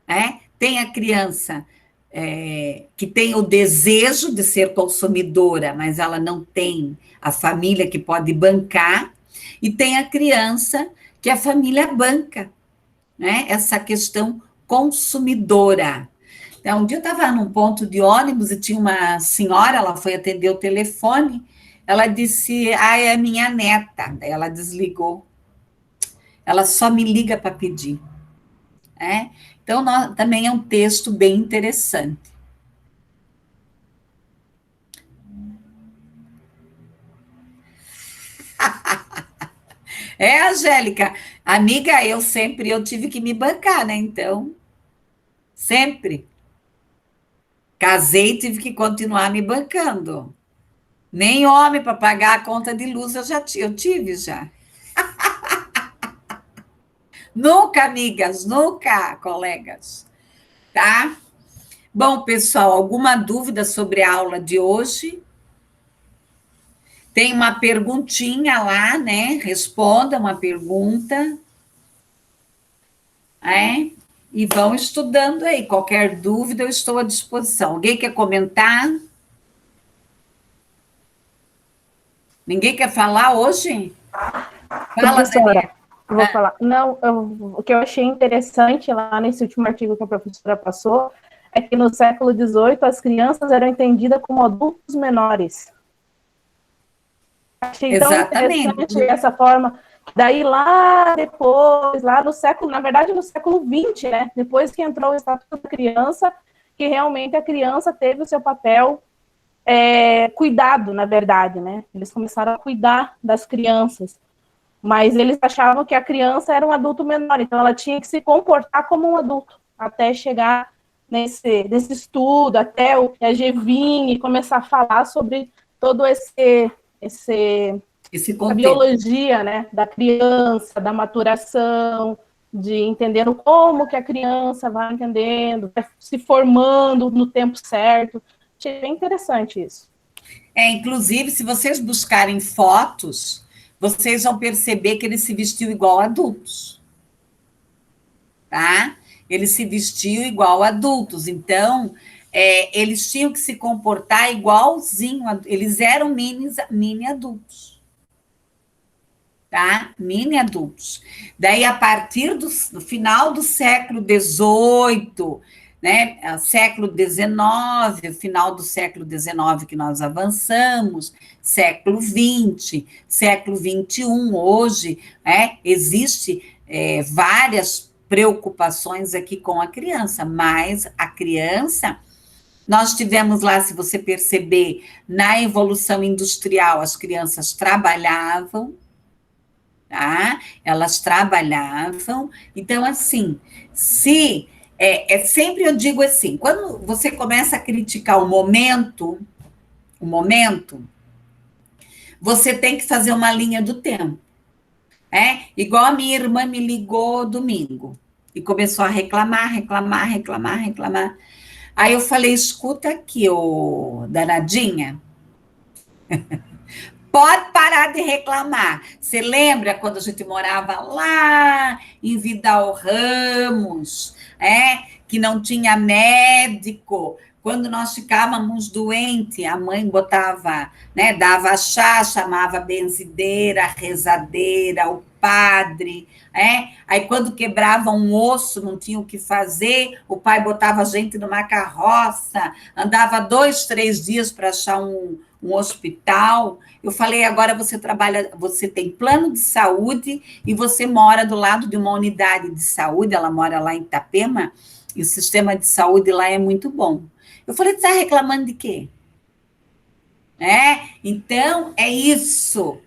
né? Tem a criança que tem o desejo de ser consumidora, mas ela não tem a família que pode bancar, e tem a criança que a família banca, né? Essa questão consumidora. Então, um dia eu estava num ponto de ônibus e tinha uma senhora, ela foi atender o telefone, ela disse, é minha neta. Daí ela desligou. Ela só me liga para pedir. Então, também é um texto bem interessante. Angélica, amiga, eu tive que me bancar, né? Então, sempre. Casei e tive que continuar me bancando. Nem homem para pagar a conta de luz eu tive já. Nunca, amigas, nunca, colegas. Tá? Bom, pessoal, alguma dúvida sobre a aula de hoje? Tem uma perguntinha lá, né? Responda uma pergunta. E vão estudando aí. Qualquer dúvida, eu estou à disposição. Alguém quer comentar? Ninguém quer falar hoje? Fala, professora, eu vou falar. Não, o que eu achei interessante lá nesse último artigo que a professora passou é que no século XVIII as crianças eram entendidas como adultos menores. Achei tão interessante essa forma. Daí lá depois, lá no século, na verdade no século XX, né? Depois que entrou o Estatuto da Criança, que realmente a criança teve o seu papel cuidado, na verdade, né? Eles começaram a cuidar das crianças, mas eles achavam que a criança era um adulto menor, então ela tinha que se comportar como um adulto, até chegar nesse estudo, até o a Gevin começar a falar sobre todo a biologia, né, da criança, da maturação, de entendendo como que a criança vai entendendo, vai se formando no tempo certo. Achei bem interessante isso. Inclusive, se vocês buscarem fotos, vocês vão perceber que ele se vestiu igual a adultos. Tá? Ele se vestiu igual a adultos. Então, eles tinham que se comportar igualzinho. Eles eram mini adultos. tá? Mini adultos. Daí, a partir do final do século XVIII, né, século XIX, final do século XIX que nós avançamos, século XX, século XXI, hoje, existe várias preocupações aqui com a criança, mas a criança, nós tivemos lá, se você perceber, na evolução industrial, as crianças trabalhavam, tá? Elas trabalhavam, então, assim, sempre eu digo assim, quando você começa a criticar o momento, você tem que fazer uma linha do tempo, igual a minha irmã me ligou domingo, e começou a reclamar, aí eu falei, escuta aqui, ô danadinha, pode parar de reclamar. Você lembra quando a gente morava lá em Vidal Ramos, que não tinha médico? Quando nós ficávamos doentes, a mãe botava, dava chá, chamava a benzideira, a rezadeira, o padre, Aí quando quebrava um osso, não tinha o que fazer, o pai botava a gente numa carroça, andava 2, 3 dias para achar um hospital. Eu falei, agora você trabalha, você tem plano de saúde e você mora do lado de uma unidade de saúde, ela mora lá em Itapema, e o sistema de saúde lá é muito bom. Eu falei, está reclamando de quê? Então, é isso,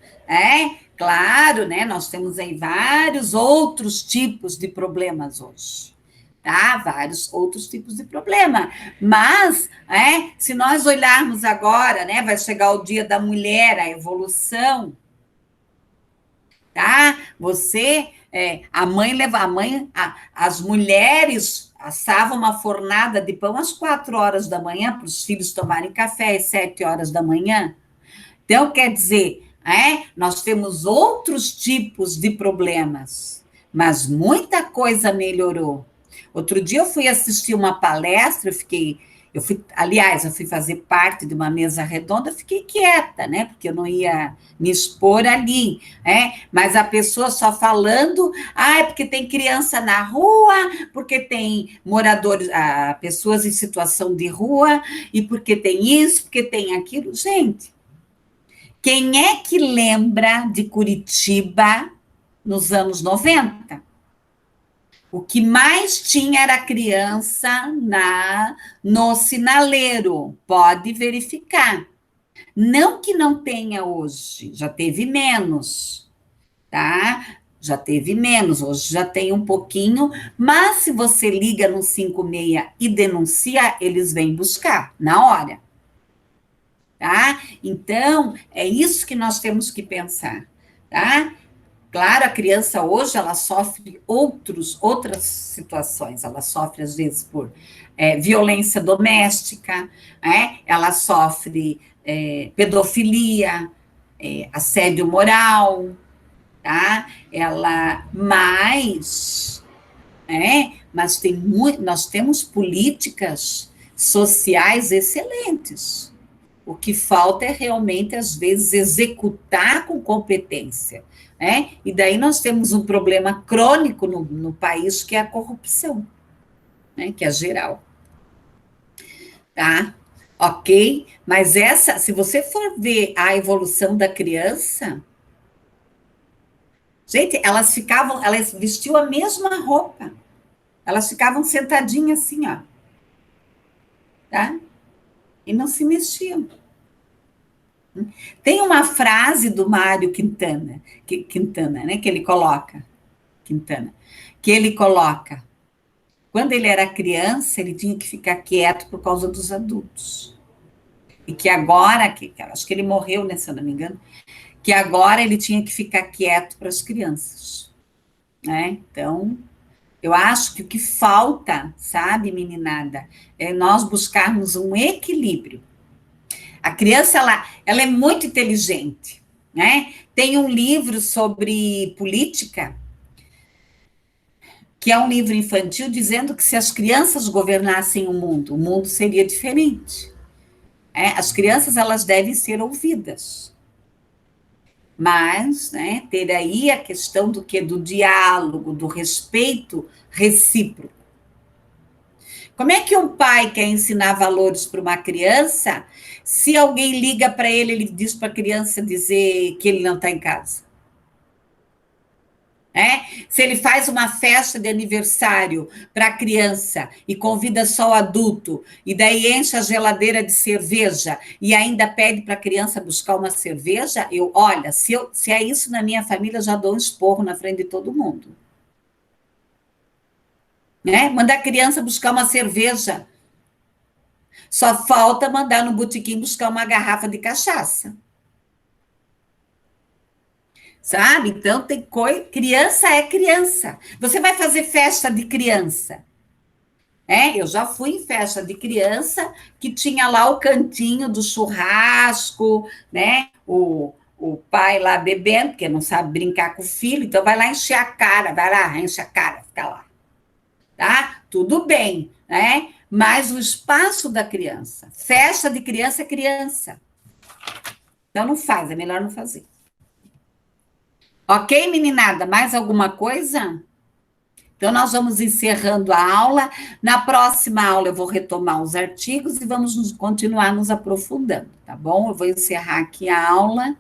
Claro, nós temos aí vários outros tipos de problemas hoje, tá? Vários outros tipos de problema, mas, se nós olharmos agora, vai chegar o Dia da Mulher, a evolução, tá? As mulheres assavam uma fornada de pão às 4 horas da manhã para os filhos tomarem café às 7 horas da manhã. Então, quer dizer, nós temos outros tipos de problemas, mas muita coisa melhorou. Outro dia eu fui assistir uma palestra, eu fui fazer parte de uma mesa redonda, fiquei quieta, porque eu não ia me expor ali, mas a pessoa só falando, é porque tem criança na rua, porque tem moradores, pessoas em situação de rua, e porque tem isso, porque tem aquilo. Gente, quem é que lembra de Curitiba nos anos 90? O que mais tinha era criança no sinaleiro, pode verificar. Não que não tenha hoje, já teve menos, tá? Já teve menos, hoje já tem um pouquinho, mas se você liga no 56 e denuncia, eles vêm buscar na hora, tá? Então, é isso que nós temos que pensar, tá? Claro, a criança hoje, ela sofre outras situações, ela sofre, às vezes, por violência doméstica, ela sofre pedofilia, assédio moral, tá? Mas nós temos políticas sociais excelentes. O que falta é realmente, às vezes, executar com competência, E daí nós temos um problema crônico no país, que é a corrupção, que é geral. Tá? Ok? Mas se você for ver a evolução da criança, gente, elas vestiam a mesma roupa, elas ficavam sentadinhas assim, ó, tá? E não se mexiam. Tem uma frase do Mário Quintana, que ele coloca, quando ele era criança, ele tinha que ficar quieto por causa dos adultos. E que agora, acho que ele morreu, se eu não me engano, que agora ele tinha que ficar quieto para as crianças. Então, eu acho que o que falta, sabe, meninada, é nós buscarmos um equilíbrio. A criança, ela é muito inteligente, Tem um livro sobre política, que é um livro infantil, dizendo que se as crianças governassem o mundo seria diferente. As crianças, elas devem ser ouvidas. mas, né, ter aí a questão do que? Do diálogo, do respeito recíproco. Como é que um pai quer ensinar valores para uma criança se alguém liga para ele, ele diz para a criança dizer que ele não está em casa? Se ele faz uma festa de aniversário para a criança e convida só o adulto, e daí enche a geladeira de cerveja e ainda pede para a criança buscar uma cerveja, olha, se é isso na minha família, eu já dou um esporro na frente de todo mundo. Mandar a criança buscar uma cerveja. Só falta mandar no botequim buscar uma garrafa de cachaça. Sabe? Então, tem coisa... Criança é criança. Você vai fazer festa de criança. Eu já fui em festa de criança que tinha lá o cantinho do churrasco, né? O pai lá bebendo, porque não sabe brincar com o filho, então vai lá encher a cara, vai lá, enche a cara, fica lá. Tá? Tudo bem, né? Mas o espaço da criança. Festa de criança é criança. Então, não faz, é melhor não fazer. Ok, meninada? Mais alguma coisa? Então, nós vamos encerrando a aula. Na próxima aula, eu vou retomar os artigos e vamos continuar nos aprofundando, tá bom? Eu vou encerrar aqui a aula.